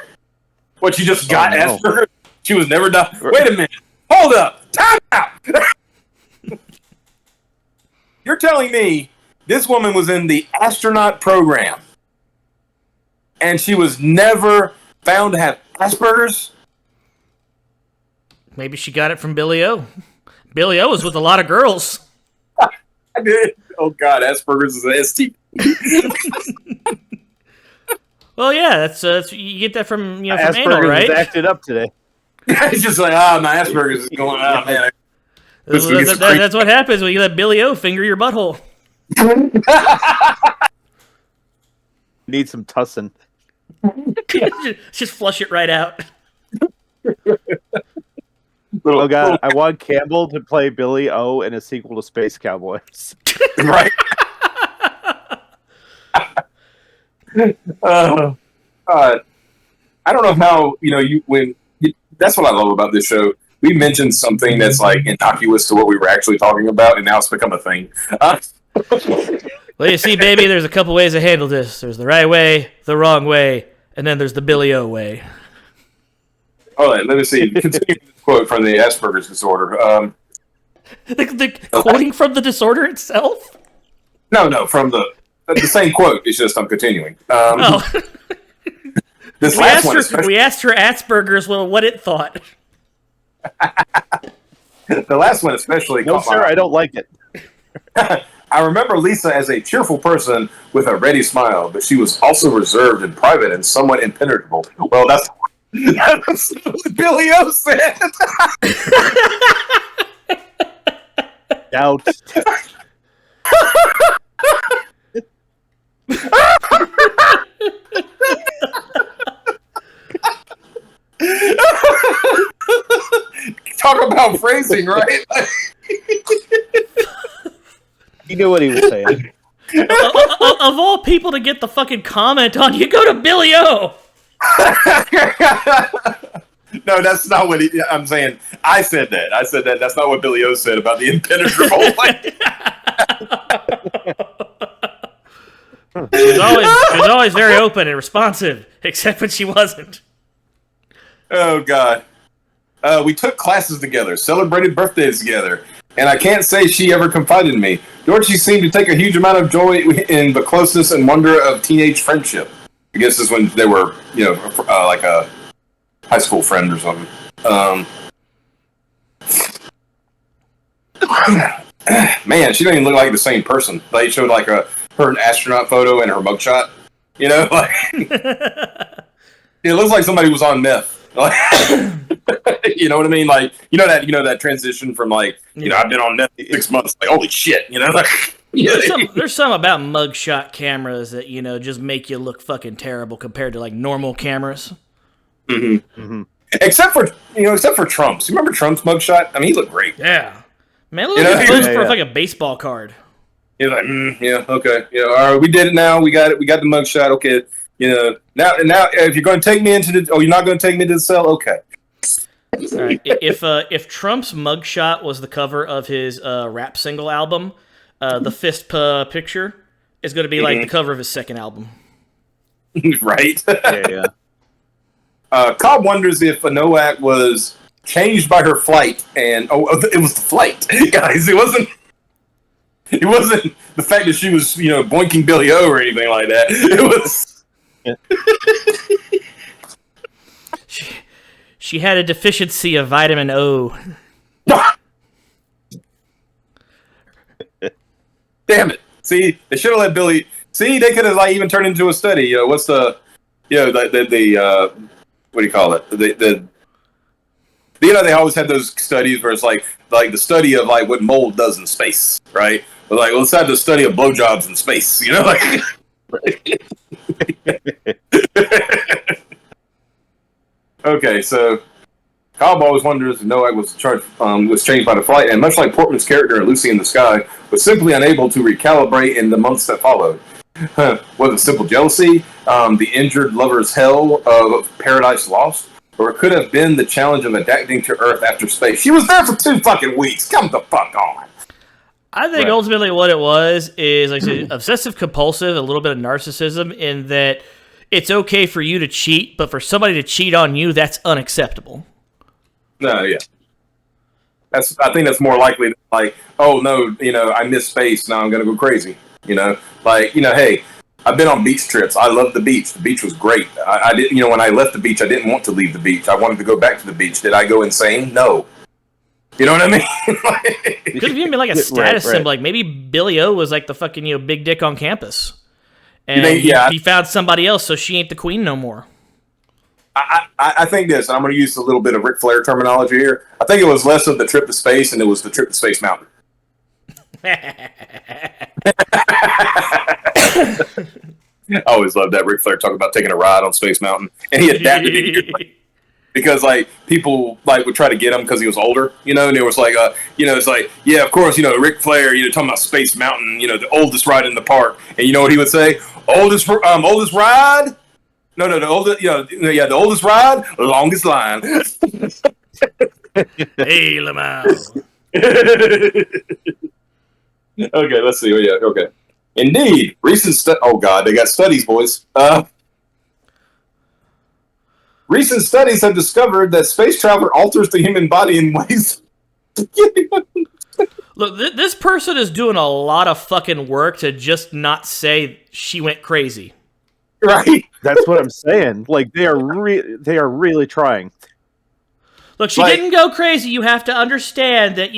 What, she just got Asperger's? She was never done. Wait a minute. Hold up. Time out. You're telling me this woman was in the astronaut program and she was never found to have Asperger's? Maybe she got it from Billy O. Billy O was with a lot of girls. I did. Oh, God, Asperger's is an ST. Well, yeah, that's you get that from from Asperger's anal, right? is acted up today. It's just like, my Asperger's is going on, man. That's what happens when you let Billy O finger your butthole. Need some tussin. Just flush it right out. Oh God, I want Campbell to play Billy O in a sequel to Space Cowboys. Right. I don't know how that's what I love about this show. We mentioned something that's like innocuous to what we were actually talking about, and now it's become a thing. Well, you see, baby, there's a couple ways to handle this. There's the right way, the wrong way, and then there's the Billy O way. All right, let me see. Continue this quote from the Asperger's disorder. The quoting from the disorder itself? No, from the same quote. It's just I'm continuing. This last one, we asked her Asperger's what it thought. The last one especially. No, sir, I don't like it. I remember Lisa as a cheerful person with a ready smile, but she was also reserved and private and somewhat impenetrable. Well, that's what Billy O said. Doubt. Talk about phrasing, right? He knew what he was saying. Of all people to get the fucking comment on, you go to Billy O. No, that's not what I'm saying. I said that. That's not what Billy O said about the impenetrable. She was always very open and responsive, except when she wasn't. Oh God. We took classes together, celebrated birthdays together, and I can't say she ever confided in me. Dorothy seemed to take a huge amount of joy in the closeness and wonder of teenage friendship. I guess this is when they were, like a high school friend or something. Man, she don't even look like the same person. They showed like her astronaut photo and her mugshot. Like it looks like somebody was on meth. You know what I mean? Like that transition from like I've been on meth 6 months. Like holy shit, like. There's some about mugshot cameras that just make you look fucking terrible compared to like normal cameras. Mm-hmm. Mm-hmm. Except for Trump's. You remember Trump's mugshot? I mean, he looked great. Yeah, man, look like he for like a baseball card. He's like, yeah, okay, all right, we did it now. We got it. We got the mugshot. Okay, now if you're going to take me you're not going to take me to the cell. Okay. All right. If Trump's mugshot was the cover of his rap single album, the fist picture is going to be like the cover of his second album. Right? Yeah. Cobb wonders if Noack was changed by her flight, and it was the flight, guys. It wasn't the fact that she was boinking Billy O or anything like that. It was. She had a deficiency of vitamin O. Damn it! See, they should have let Billy. See, they could have even turned into a study. What's the what do you call it? They always had those studies where it's like the study of like what mold does in space, right? But like, let's have the study of blowjobs in space, like. Okay, so Cobb always wonders if Noack was changed by the flight, and much like Portman's character in Lucy in the Sky, was simply unable to recalibrate in the months that followed. Was it simple jealousy, the injured lover's hell of Paradise Lost, or it could have been the challenge of adapting to Earth after space? She was there for 2 fucking weeks. Come the fuck on. I think ultimately what it was is like I said, obsessive compulsive, a little bit of narcissism in that it's okay for you to cheat, but for somebody to cheat on you, that's unacceptable. No, yeah. I think that's more likely than like, oh no, I miss space, now I'm gonna go crazy. Hey, I've been on beach trips. I love the beach. The beach was great. I didn't, when I left the beach, I didn't want to leave the beach. I wanted to go back to the beach. Did I go insane? No. You know what I mean? Could have even been like a status symbol. Like maybe Billy O was like the fucking big dick on campus, and he found somebody else, so she ain't the queen no more. I think this, and I'm going to use a little bit of Ric Flair terminology here. I think it was less of the trip to space, and it was the trip to Space Mountain. I always loved that Ric Flair talk about taking a ride on Space Mountain, and he adapted it because like people like would try to get him because he was older, and it was like, it's like, yeah, of course, Ric Flair, talking about Space Mountain, the oldest ride in the park, and you know what he would say? Oldest ride. No, the oldest, the oldest ride, longest line. Hey, Lamau. Okay, let's see. Yeah, okay. Indeed, recent oh god, they got studies, boys. Recent studies have discovered that space travel alters the human body in ways. Look, this person is doing a lot of fucking work to just not say she went crazy. Right. That's what I'm saying. Like they are really trying. Look, she didn't go crazy. You have to understand that,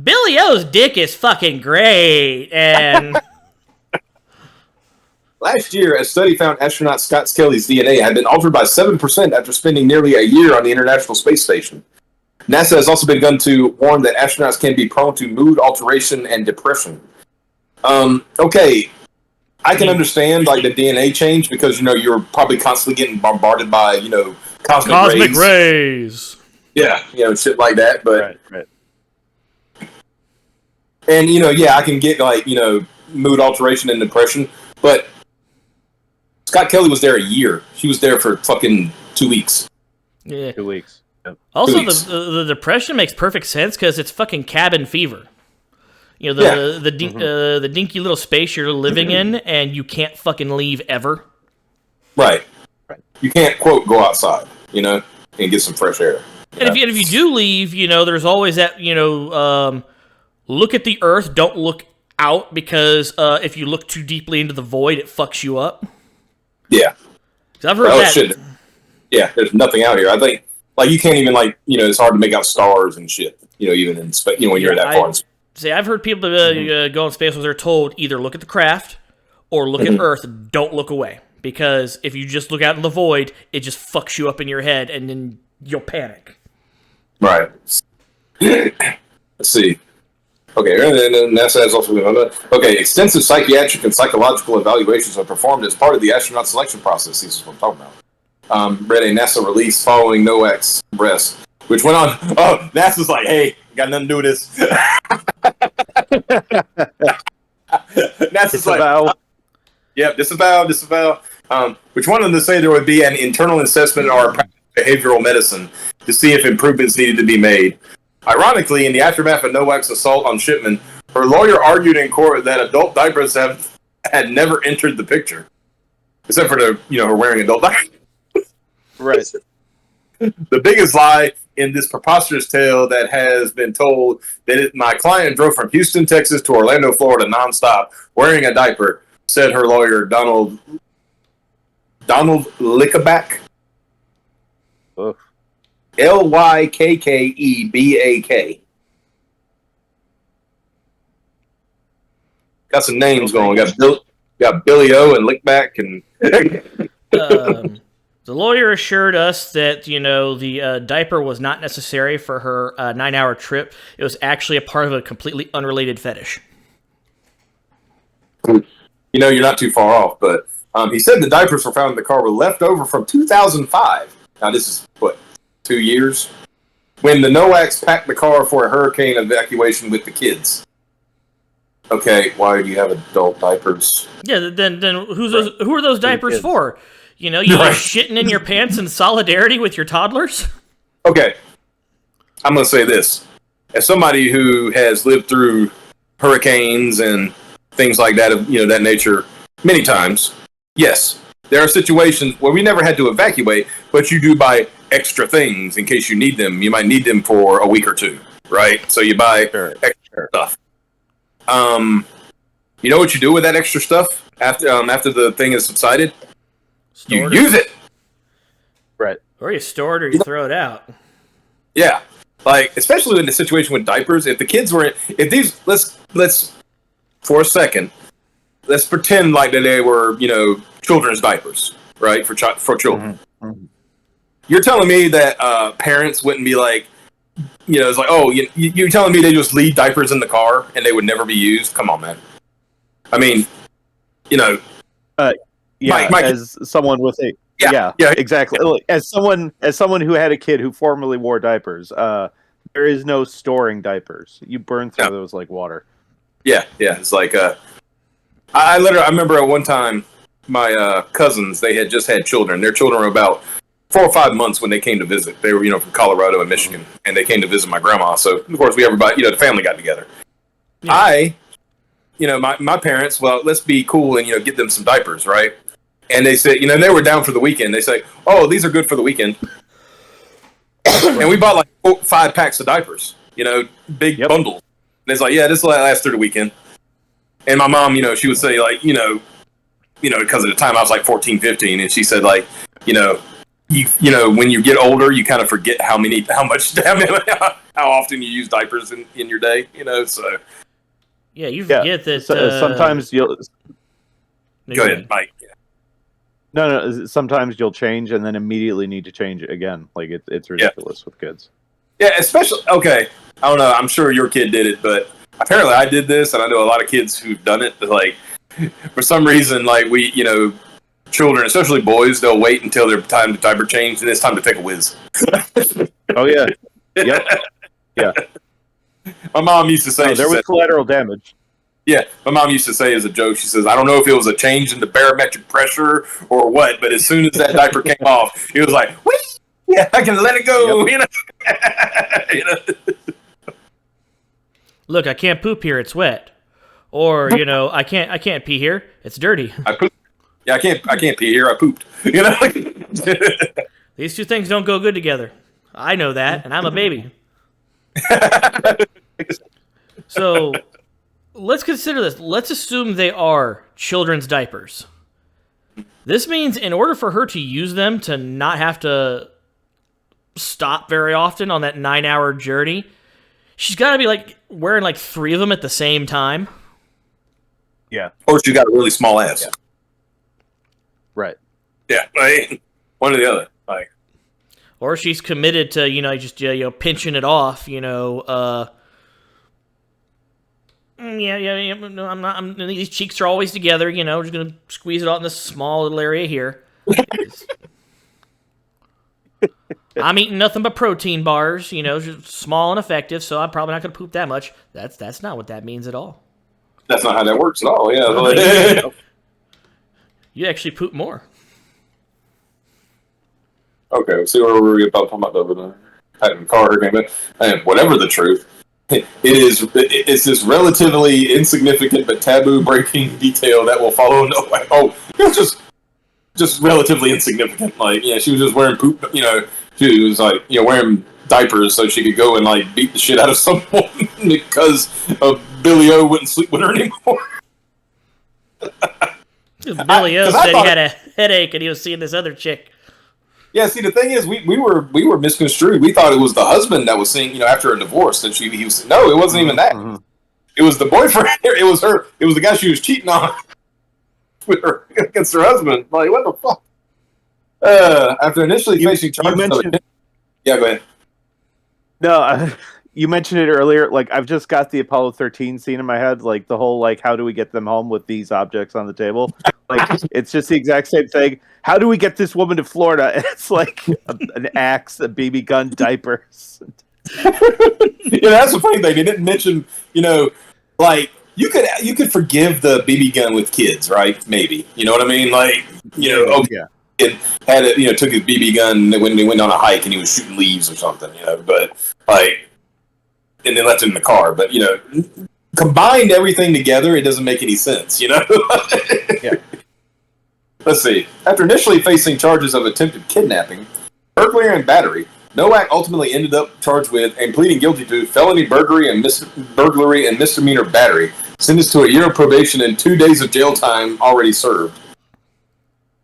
Billy O's dick is fucking great. And last year, a study found astronaut Scott Kelly's DNA had been altered by 7% after spending nearly a year on the International Space Station. NASA has also begun to warn that astronauts can be prone to mood alteration and depression. Okay, I can understand like the DNA change because you're probably constantly getting bombarded by cosmic rays. Yeah, shit like that. But right. And I can get like mood alteration and depression. But Scott Kelly was there a year. She was there for fucking 2 weeks. Yeah, 2 weeks. Yep. Also, the depression makes perfect sense because it's fucking cabin fever. You know, the dinky little space you're living in, and you can't fucking leave ever. Right. You can't, quote, go outside, and get some fresh air. And if you do leave, there's always that, look at the earth, don't look out, because if you look too deeply into the void, it fucks you up. Yeah. I've heard that. Shit. Yeah, there's nothing out here. I think, you can't even, it's hard to make out stars and shit, even in space, when you're that far in space. See, I've heard people go in space where they're told either look at the craft or look at Earth, don't look away. Because if you just look out in the void, it just fucks you up in your head, and then you'll panic. Right. Let's see. Okay, and then NASA has also okay. Extensive psychiatric and psychological evaluations are performed as part of the astronaut selection process. This is what I'm talking about. Read a NASA release following NOAC's arrest, which went on. Oh, NASA's like, hey, got nothing to do with this. NASA's like, yep, disavow. Which wanted them to say there would be an internal assessment or behavioral medicine to see if improvements needed to be made. Ironically, in the aftermath of NOAC's assault on Shipman, her lawyer argued in court that adult diapers had never entered the picture, except for her wearing adult diapers. Right. The biggest lie in this preposterous tale that has been told that my client drove from Houston, Texas to Orlando, Florida nonstop wearing a diaper, said her lawyer, Donald Lickeback. Lykkeebak. Got some names going. Got Billy O and Lickback and. The lawyer assured us that the diaper was not necessary for her 9-hour trip. It was actually a part of a completely unrelated fetish. You're not too far off, but he said the diapers were found in the car were left over from 2005. Now this is 2 years, when the NOACs packed the car for a hurricane evacuation with the kids. Okay, why do you have adult diapers? Yeah, then who are those diapers for? You're shitting in your pants in solidarity with your toddlers? Okay, I'm going to say this. As somebody who has lived through hurricanes and things like that, that nature, many times, yes, there are situations where we never had to evacuate, but you do buy extra things in case you need them. You might need them for a week or two, right? So you buy extra stuff. You know what you do with that extra stuff after the thing has subsided? You use it. Right. Or you store it or you throw it out. Yeah. Especially in the situation with diapers, if the kids were let's for a second, let's pretend like that they were, children's diapers, right? For children. Mm-hmm. You're telling me that parents wouldn't be like, it's like, oh, you're telling me they just leave diapers in the car and they would never be used? Come on, man. I mean, as someone with a exactly. As someone who had a kid who formerly wore diapers, there is no storing diapers. You burn through those like water. Yeah. It's like I remember at one time my cousins, they had just had children. Their children were about 4 or 5 months when they came to visit. They were from Colorado and Michigan, and they came to visit my grandma. So of course everybody the family got together. Yeah. My parents, well, let's be cool and get them some diapers, right? And they said, they were down for the weekend. They say, oh, these are good for the weekend. And we bought like 5 packs of diapers, big bundles. And it's like, yeah, this will last through the weekend. And my mom, she would say like, because at the time I was like 14, 15, and she said like, when you get older, you kind of forget how often you use diapers in your day, so. Yeah, you forget that. Sometimes you'll. Go ahead, Mike. No. Sometimes you'll change and then immediately need to change it again. Like it's ridiculous with kids. Yeah, especially. Okay, I don't know. I'm sure your kid did it, but apparently I did this, and I know a lot of kids who've done it. But like, for some reason, like we, children, especially boys, they'll wait until their time to diaper change, and it's time to take a whiz. Oh yeah. Yep. Yeah. My mom used to say there was collateral damage. Yeah, my mom used to say as a joke, she says, I don't know if it was a change in the barometric pressure or what, but as soon as that diaper came off, it was like, whee! Yeah, I can let it go. Yep. Look, I can't poop here, it's wet. Or, I can't pee here, it's dirty. I pooped. Yeah, I can't pee here, I pooped. These two things don't go good together. I know that, and I'm a baby. So, let's consider this. Let's assume they are children's diapers. This means in order for her to use them to not have to stop very often on that 9-hour journey, she's got to be wearing 3 of them at the same time. Yeah. Or she got a really small ass. Yeah. Right. Yeah, one or the other. Or she's committed to, just pinching it off, no, these cheeks are always together, we're just going to squeeze it out in this small little area here. I'm eating nothing but protein bars, just small and effective, so I'm probably not going to poop that much. That's not what that means at all. That's not how that works at all, yeah. You actually poop more. Okay, we'll see where we're talking about the car hurricane. And whatever the truth, it's this relatively insignificant but taboo-breaking detail that will follow. It's just relatively insignificant. She was just wearing poop. She was wearing diapers so she could go and beat the shit out of someone because of Billy O wouldn't sleep with her anymore. Billy O said he had a headache and he was seeing this other chick. Yeah, see, the thing is, we were misconstrued. We thought it was the husband that was seeing, after a divorce, and he was no, it wasn't even that. Mm-hmm. It was the boyfriend. It was her. It was the guy she was cheating on with her against her husband. What the fuck? After initially facing charges, yeah, go ahead. No, you mentioned it earlier. I've just got the Apollo 13 scene in my head. The whole how do we get them home with these objects on the table? It's just the exact same thing. How do we get this woman to Florida? And it's an axe, a BB gun, diapers. That's the funny thing. They didn't mention, you could forgive the BB gun with kids, right? Maybe. You know what I mean? Okay. Yeah. It had it, took his BB gun when they went on a hike and he was shooting leaves or something, but and then left it in the car. But combined everything together, it doesn't make any sense, Yeah. Let's see. After initially facing charges of attempted kidnapping, burglary, and battery, Nowak ultimately ended up charged with and pleading guilty to felony burglary and misdemeanor battery, sentenced to a year of probation and 2 days of jail time already served.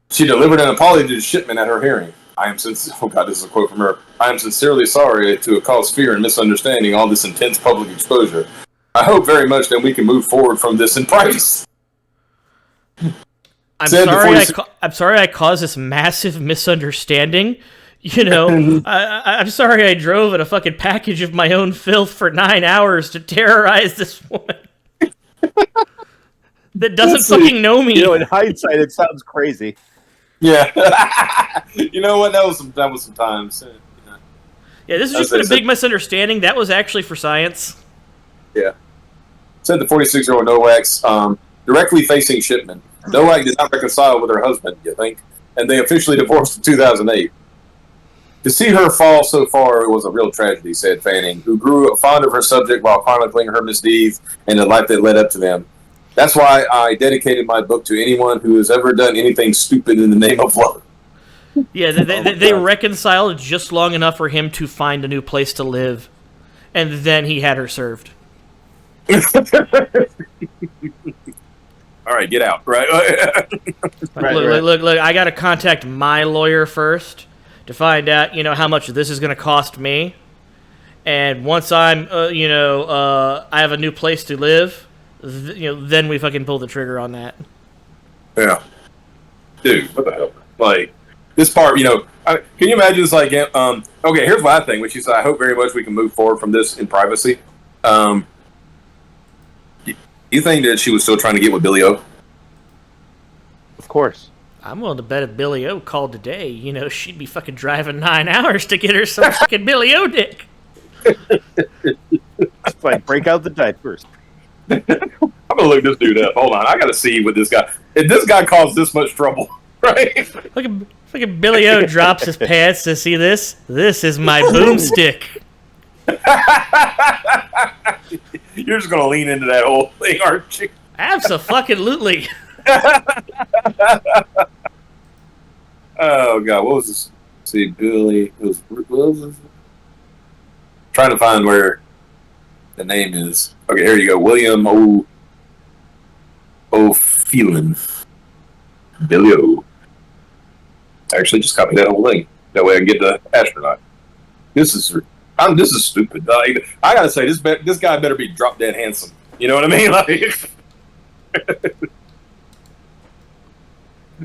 She delivered an apology to the shipment at her hearing. This is a quote from her. I am sincerely sorry to have caused fear and misunderstanding all this intense public exposure. I hope very much that we can move forward from this in privacy. I'm sorry I caused this massive misunderstanding. I'm sorry I drove in a fucking package of my own filth for 9 hours to terrorize this woman that doesn't fucking know me. In hindsight, it sounds crazy. Yeah. You know what? That was some times. Yeah, this is just a big misunderstanding. That was actually for science. Yeah. Said the 46-year-old Nowak's directly facing shipment. Nowak did not reconcile with her husband, you think, and they officially divorced in 2008. To see her fall so far, it was a real tragedy, said Fanning, who grew fond of her subject while chronicling her misdeeds and the life that led up to them. That's why I dedicated my book to anyone who has ever done anything stupid in the name of love. Yeah, they reconciled just long enough for him to find a new place to live, and then he had her served. All right, get out. Right. Look, I got to contact my lawyer first to find out, how much this is going to cost me. And once I'm, I have a new place to live, then we fucking pull the trigger on that. Yeah. Dude, what the hell? This part, can you imagine it's okay, here's what I think, which is I hope very much we can move forward from this in privacy. You think that she was still trying to get with Billy O? Of course. I'm willing to bet if Billy O called today, she'd be fucking driving 9 hours to get her some fucking Billy O dick. Break out the diapers. I'm gonna look this dude up. Hold on, I gotta see what this guy. If this guy caused this much trouble, right? Fucking Billy O drops his pants to see this. This is my boomstick. You're just gonna lean into that whole thing, aren't you? Abso-fucking-lutely. Oh god, what was this? Let's see, Billy. What was this? Trying to find where the name is. Okay, here you go. William O'Phelan. Billy O. Actually, just copy that whole thing. That way I can get the astronaut. This is stupid. I gotta say, this guy better be drop dead handsome. You know what I mean? Like,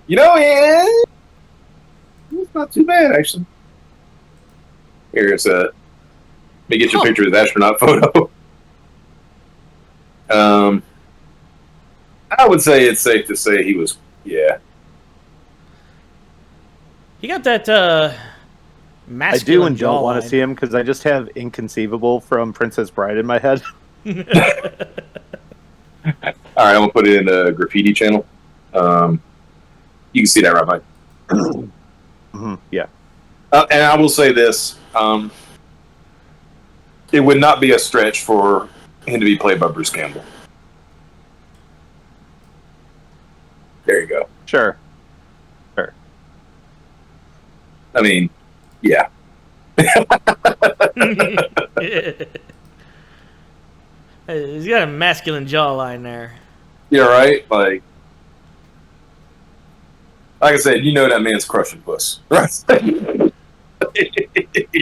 yeah, it's not too bad actually. Here's let me get your picture of the astronaut photo. I would say it's safe to say he was, yeah. He got that masculine I do and don't jawline. want to see him because I just have Inconceivable from Princess Bride in my head. All right, I'm gonna put it in the graffiti channel. You can see that right, Mike. Yeah. And I will say this: it would not be a stretch for him to be played by Bruce Campbell. There you go. Sure. I mean, yeah. He's got a masculine jawline there. You're right. Like I said, you know that man's crushing puss, right? You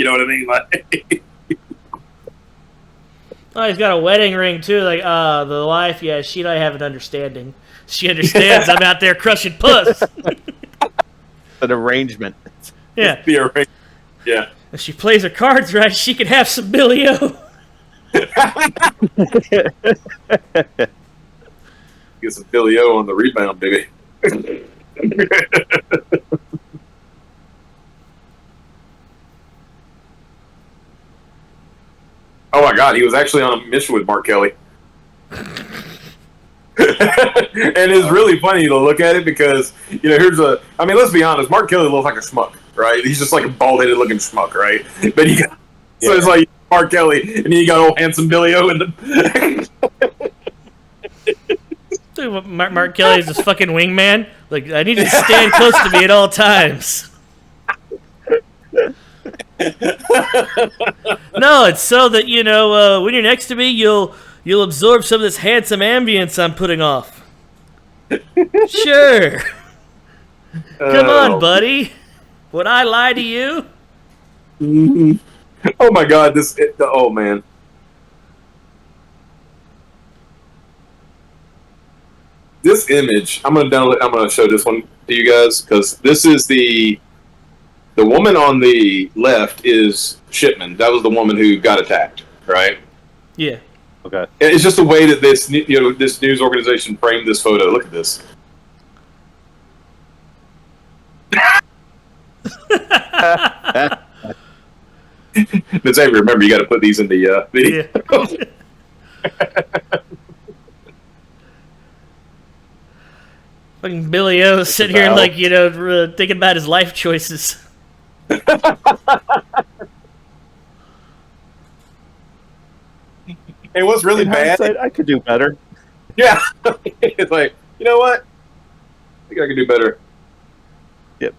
know what I mean? Like, oh, he's got a wedding ring too. Like, the wife, yeah, she and I have an understanding. She understands I'm out there crushing puss. An arrangement. Yeah. the arrangement. Yeah. If she plays her cards right, she could have some Billy O. Get some Billy O on the rebound, baby. Oh my God, he was actually on a mission with Mark Kelly. And it's really funny to look at it because, I mean, let's be honest, Mark Kelly looks like a schmuck, right? He's just like a bald-headed looking schmuck, right? But so it's like Mark Kelly, and then you got old handsome Billy O in the... Dude, Mark Kelly's this fucking wingman. Like, I need you to stand close to me at all times. No, it's so that, when you're next to me, you'll absorb some of this handsome ambience I'm putting off. Sure. Come on, buddy. Would I lie to you? Mm-hmm. Oh my God, oh man. This image, I'm gonna show this one to you guys because this is the woman on the left is Shipman. That was the woman who got attacked, right? Yeah. Okay. It's just the way that this news organization framed this photo. Look at this. But Xavier, remember you got to put these in the video. Yeah. Fucking Billy O sitting here like, thinking about his life choices. Hey, what's really bad? I could do better. Yeah. It's like, you know what? I think I could do better. Yep.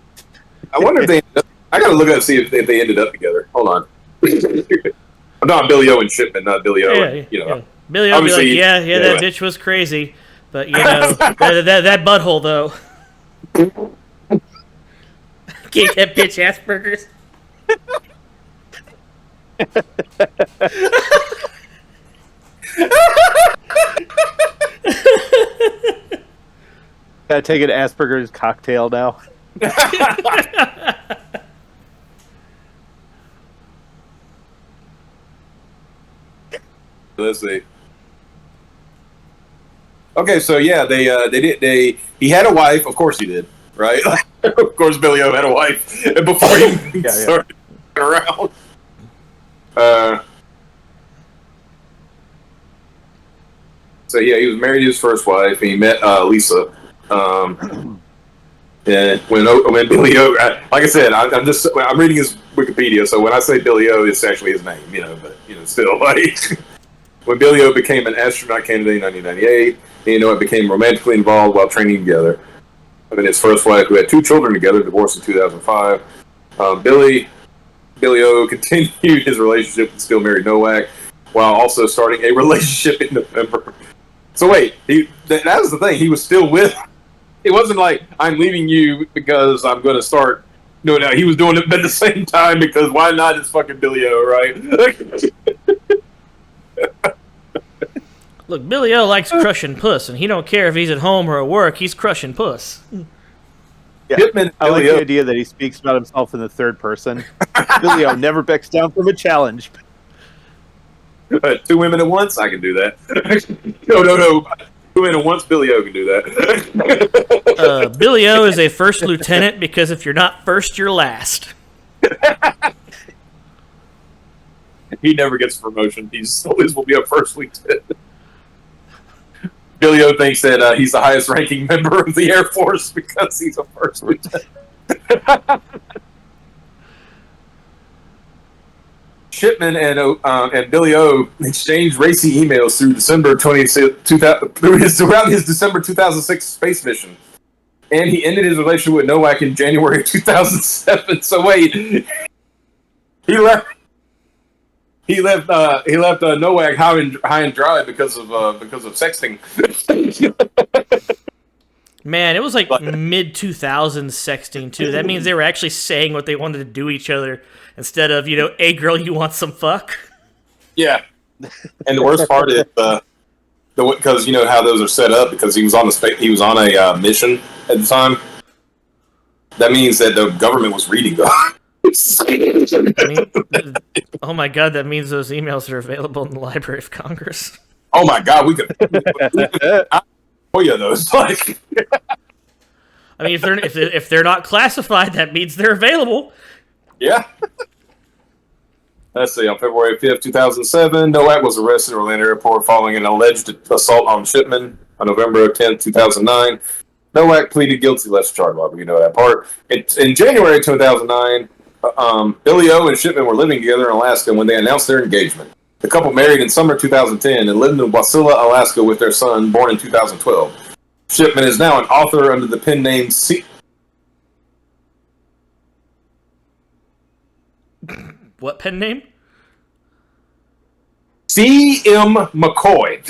I wonder if I gotta look up see if they ended up together. Hold on. I'm not Billy O and Shipman, not Billy O. Yeah. Billy O be like, yeah, that bitch was crazy. But, that butthole, though. Gave that bitch Asperger's. Gotta take an Asperger's cocktail now. Let's see. Okay, so yeah, he had a wife. Of course he did, right? Of course, Billy O had a wife before he started around. So yeah, he was married to his first wife. And he met Lisa, Yeah, when Billy O, like I said, I'm reading his Wikipedia, so when I say Billy O, it's actually his name, but still like when Billy O became an astronaut candidate in 1998, it became romantically involved while training together. I mean, his first wife, who had 2 children together, divorced in 2005. Billy O continued his relationship and still married Nowak, while also starting a relationship in November. So wait, that was the thing. He was still with. It wasn't like, I'm leaving you because I'm going to start. No, he was doing it at the same time because why not? It's fucking Billy O, right? Look, Billy O likes crushing puss, and he don't care if he's at home or at work. He's crushing puss. Yeah, I like the idea that he speaks about himself in the third person. Billy O never backs down from a challenge. 2 women at once, I can do that. No. 2 women at once, Billy O can do that. Billy O is a first lieutenant because if you're not first, you're last. He never gets a promotion. He always will be a first lieutenant. Billy O thinks that he's the highest ranking member of the Air Force because he's a first lieutenant. Shipman and Billy O exchanged racy emails through throughout his December 2006 space mission, and he ended his relationship with Nowak in January 2007. So wait, he left Nowak high and dry because of sexting. Man, it was like mid 2000s sexting too. That means they were actually saying what they wanted to do each other instead of hey girl, you want some fuck? Yeah, and the worst part is because how those are set up because he was on a mission at the time. That means that the government was reading them. Oh my god, that means those emails are available in the Library of Congress. Oh my god, we could show you those. Like, I mean, if they're not classified, that means they're available. Yeah. Let's see. On February 5th, 2007, Nowak was arrested at Orlando Airport following an alleged assault on Shipman. On November 10th, 2009, Nowak pleaded guilty. Let's chart log. You know that part. In January 2009, Billy O and Shipman were living together in Alaska when they announced their engagement. The couple married in summer 2010 and lived in Wasilla, Alaska with their son, born in 2012. Shipman is now an author under the pen name C. What pen name? C.M. McCoy.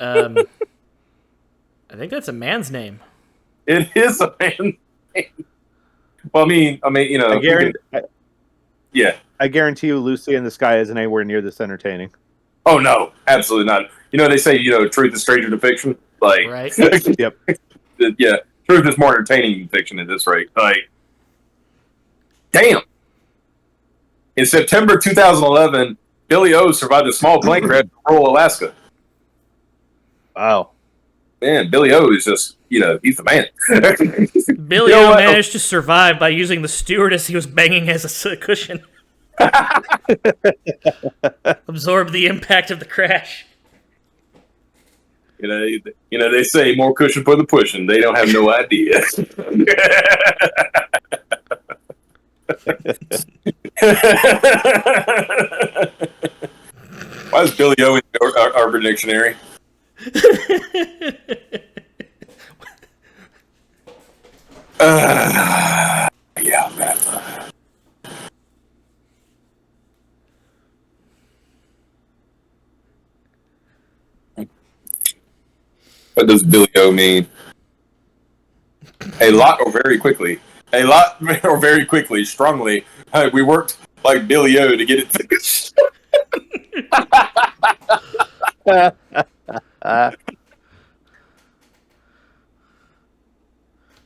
I think that's a man's name. It is a man's name. Well, I mean, yeah. I guarantee you, Lucy in the Sky isn't anywhere near this entertaining. Oh no, absolutely not. They say truth is stranger than fiction. Like, right? Yep. Yeah, truth is more entertaining than fiction at this rate. Like, damn. In September 2011, Billy O survived a small plane crash in rural Alaska. Wow. Man, Billy O is just, he's the man. Billy O managed to survive by using the stewardess he was banging as a cushion. Absorb the impact of the crash. They say more cushion for the pushing. They don't have no idea. Why is Billy O in the Urban Dictionary? Yeah, man. What does Billy O mean? A lot or very quickly. A lot or very quickly, strongly. We worked like Billy O to get it finished.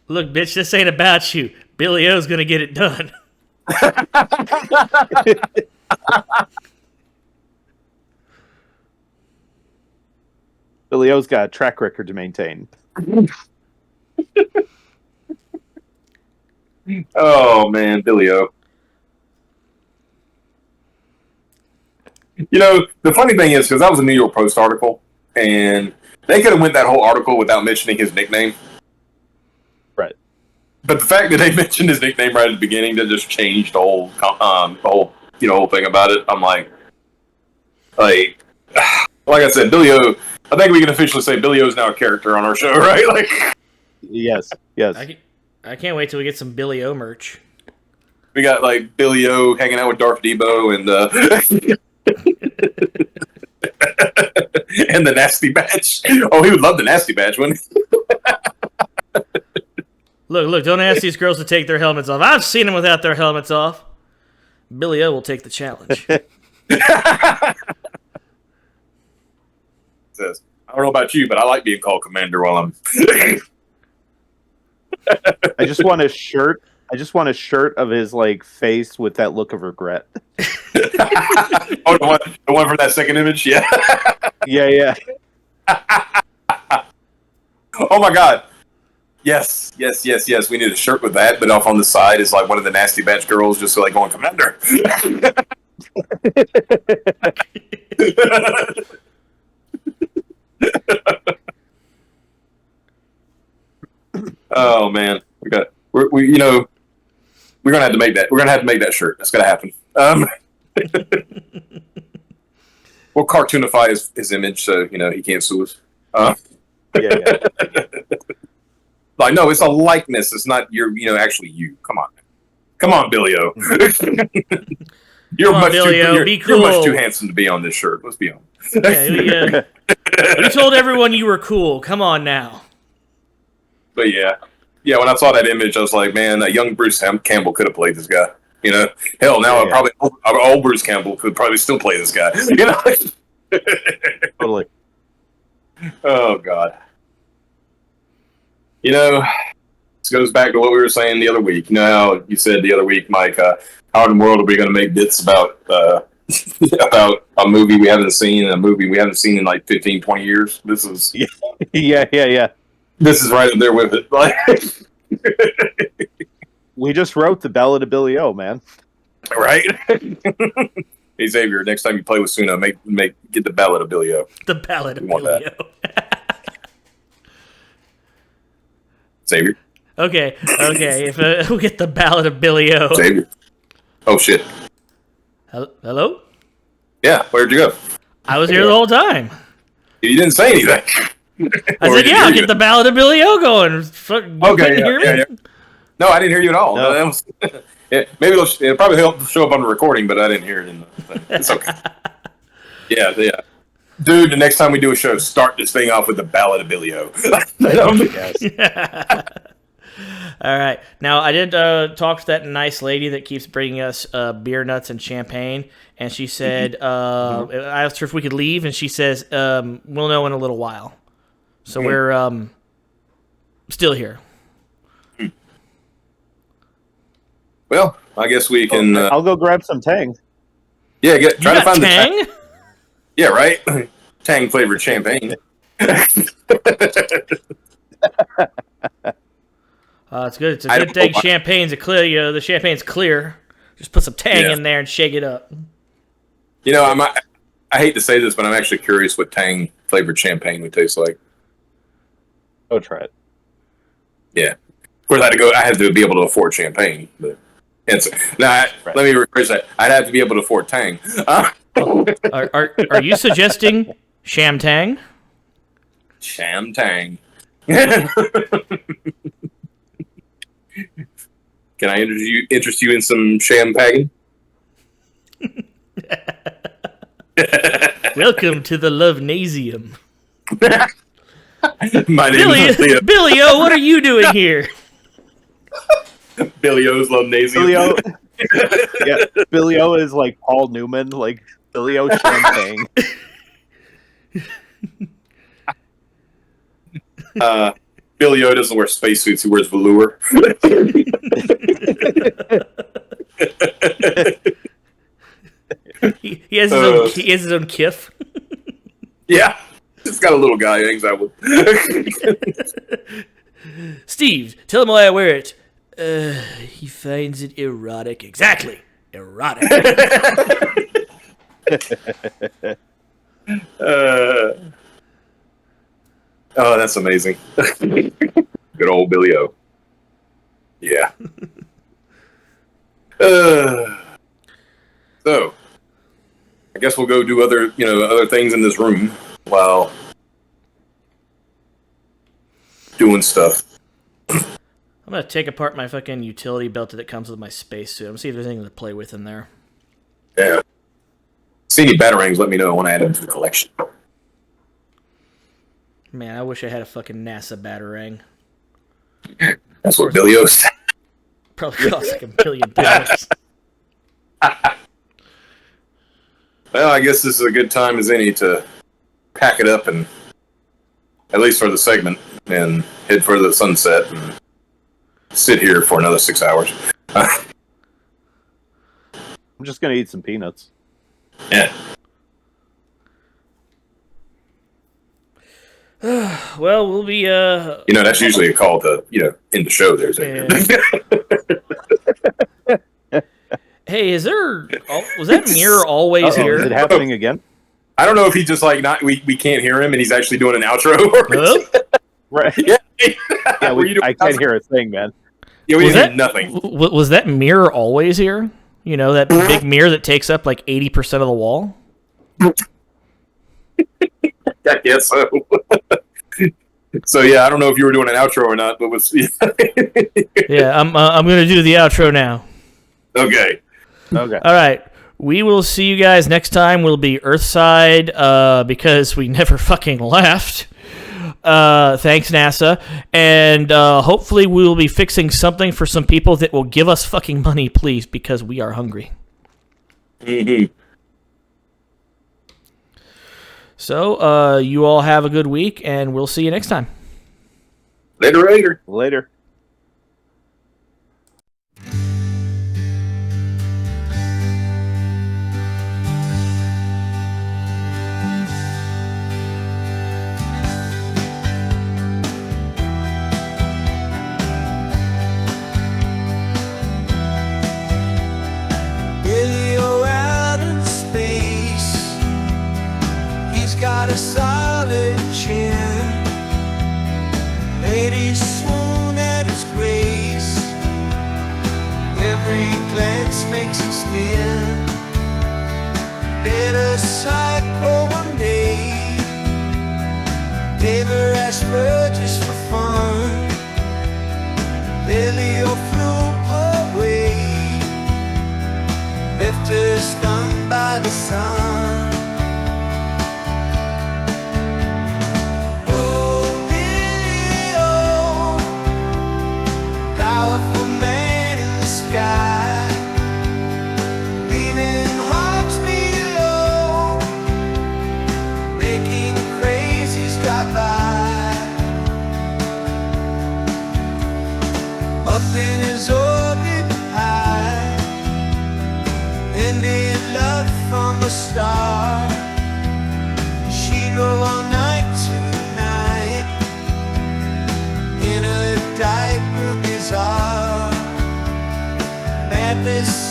Look, bitch, this ain't about you. Billy O's gonna get it done. Billy O's got a track record to maintain. Oh, man, Billy O. The funny thing is, because that was a New York Post article, and they could have went that whole article without mentioning his nickname. Right. But the fact that they mentioned his nickname right at the beginning, that just changed the whole whole thing about it. I'm like I said, Billy O. I think we can officially say Billy O is now a character on our show, right? Like, yes. I can't wait till we get some Billy O merch. We got like Billy O hanging out with Darth Debo and and the Nasty Batch. Oh, he would love the Nasty Batch, wouldn't he? Look, don't ask these girls to take their helmets off. I've seen them without their helmets off. Billy O will take the challenge. Says, I don't know about you, but I like being called Commander while I'm... I just want a shirt. I just want a shirt of his like face with that look of regret. Oh, the one from that second image? Yeah. Yeah. Oh my god. Yes. We need a shirt with that, but off on the side is like one of the Nasty Batch girls just like going, Commander. Oh man, we're gonna have to make that. We're gonna have to make that shirt. That's gonna happen. We'll cartoonify his image so he can't sue us. Yeah. Like, no, it's a likeness. It's not actually you. Come on, Billy O. You're much too handsome to be on this shirt. Let's be honest. Yeah. You told everyone you were cool. Come on now. But yeah. When I saw that image, I was like, man, a young Bruce Campbell could have played this guy. Hell, now probably old Bruce Campbell could probably still play this guy. Totally. Oh God. This goes back to what we were saying the other week. How you said the other week, Mike, how in the world are we going to make bits about about a movie we haven't seen, in like 15, 20 years? This is... Yeah. This is right up there with it. We just wrote the Ballad of Billy Oh, man. Right? Hey, Xavier, next time you play with Suno, get the Ballad of Billy O. The Ballad of Billy O. Xavier? Okay. If we'll get the Ballad of Billy O. Xavier. Oh, shit. Hello? Yeah, where'd you go? I was here the whole time. You didn't say anything. I said, I'll get the Ballad of Billy O going. You couldn't hear me? Yeah. No, I didn't hear you at all. No. Maybe it'll probably show up on the recording, but I didn't hear it. It's okay. Yeah. Dude, the next time we do a show, start this thing off with the Ballad of Billy O. All right. Now, I did talk to that nice lady that keeps bringing us beer nuts and champagne, and she said, I asked her if we could leave, and she says, we'll know in a little while. So we're still here. Well, I guess we can... I'll go grab some Tang. Yeah, try to find Tang? the... Yeah, right? Tang-flavored champagne. It's good. It's a good thing champagne's the champagne's clear. Just put some Tang in there and shake it up. I hate to say this, but I'm actually curious what Tang-flavored champagne would taste like. Go try it. Yeah. Of course, I had to be able to afford champagne, but... Let me rephrase that. I'd have to be able to afford Tang. Are you suggesting Sham Tang? Sham Tang. Can I interest you in some champagne? Welcome to the Love-nasium. My name is Billy O, what are you doing here? Billy O's Love-nasium. Billy O, yeah, Billy O is like Paul Newman, like Billy O champagne. Billy O doesn't wear spacesuits; he wears velour. He has his own kiff. Yeah, he's got a little guy he hangs out with. Steve, tell him why I wear it. He finds it erotic. Exactly. Erotic. Oh, that's amazing. Good old Billy O. Yeah. So, I guess we'll go do other things in this room while doing stuff. I'm gonna take apart my fucking utility belt that comes with my spacesuit. I'm gonna see if there's anything to play with in there. Yeah. See any batarangs, let me know. I want to add them to the collection. Man, I wish I had a fucking NASA batarang. That's what Billy O's. Probably costs like $1 billion. Well, I guess this is a good time as any to pack it up and, at least for the segment, and head for the sunset and sit here for another 6 hours. I'm just gonna eat some peanuts. Yeah. Well, we'll be that's usually a call to end the show. There's Hey, was that mirror always here? Is it happening again? I don't know if he just we can't hear him and he's actually doing an outro. Right. Yeah. I can't hear a thing, man. Yeah, we didn't hear nothing. Was that mirror always here? That big mirror that takes up like 80% of the wall? I guess so. So yeah, I don't know if you were doing an outro or not, but Yeah, I'm gonna do the outro now. Okay. All right. We will see you guys next time. We'll be Earthside because we never fucking left. Thanks, NASA. And hopefully we will be fixing something for some people that will give us fucking money, please, because we are hungry. Mm-hmm. So, you all have a good week, and we'll see you next time. Later. Billy O out in space, he's got a solid chin. Ladies swoon at his grace, every glance makes him spin. Better psycho one day, David Ashford just for fun. Billy O flew away, left her stunned by the sun. Oh, Billy O, powerful man in the sky, leaving hearts below, making crazies drive by. Up in his orbit high, ending love from a star. She go all night tonight in a diaper bizarre. Madness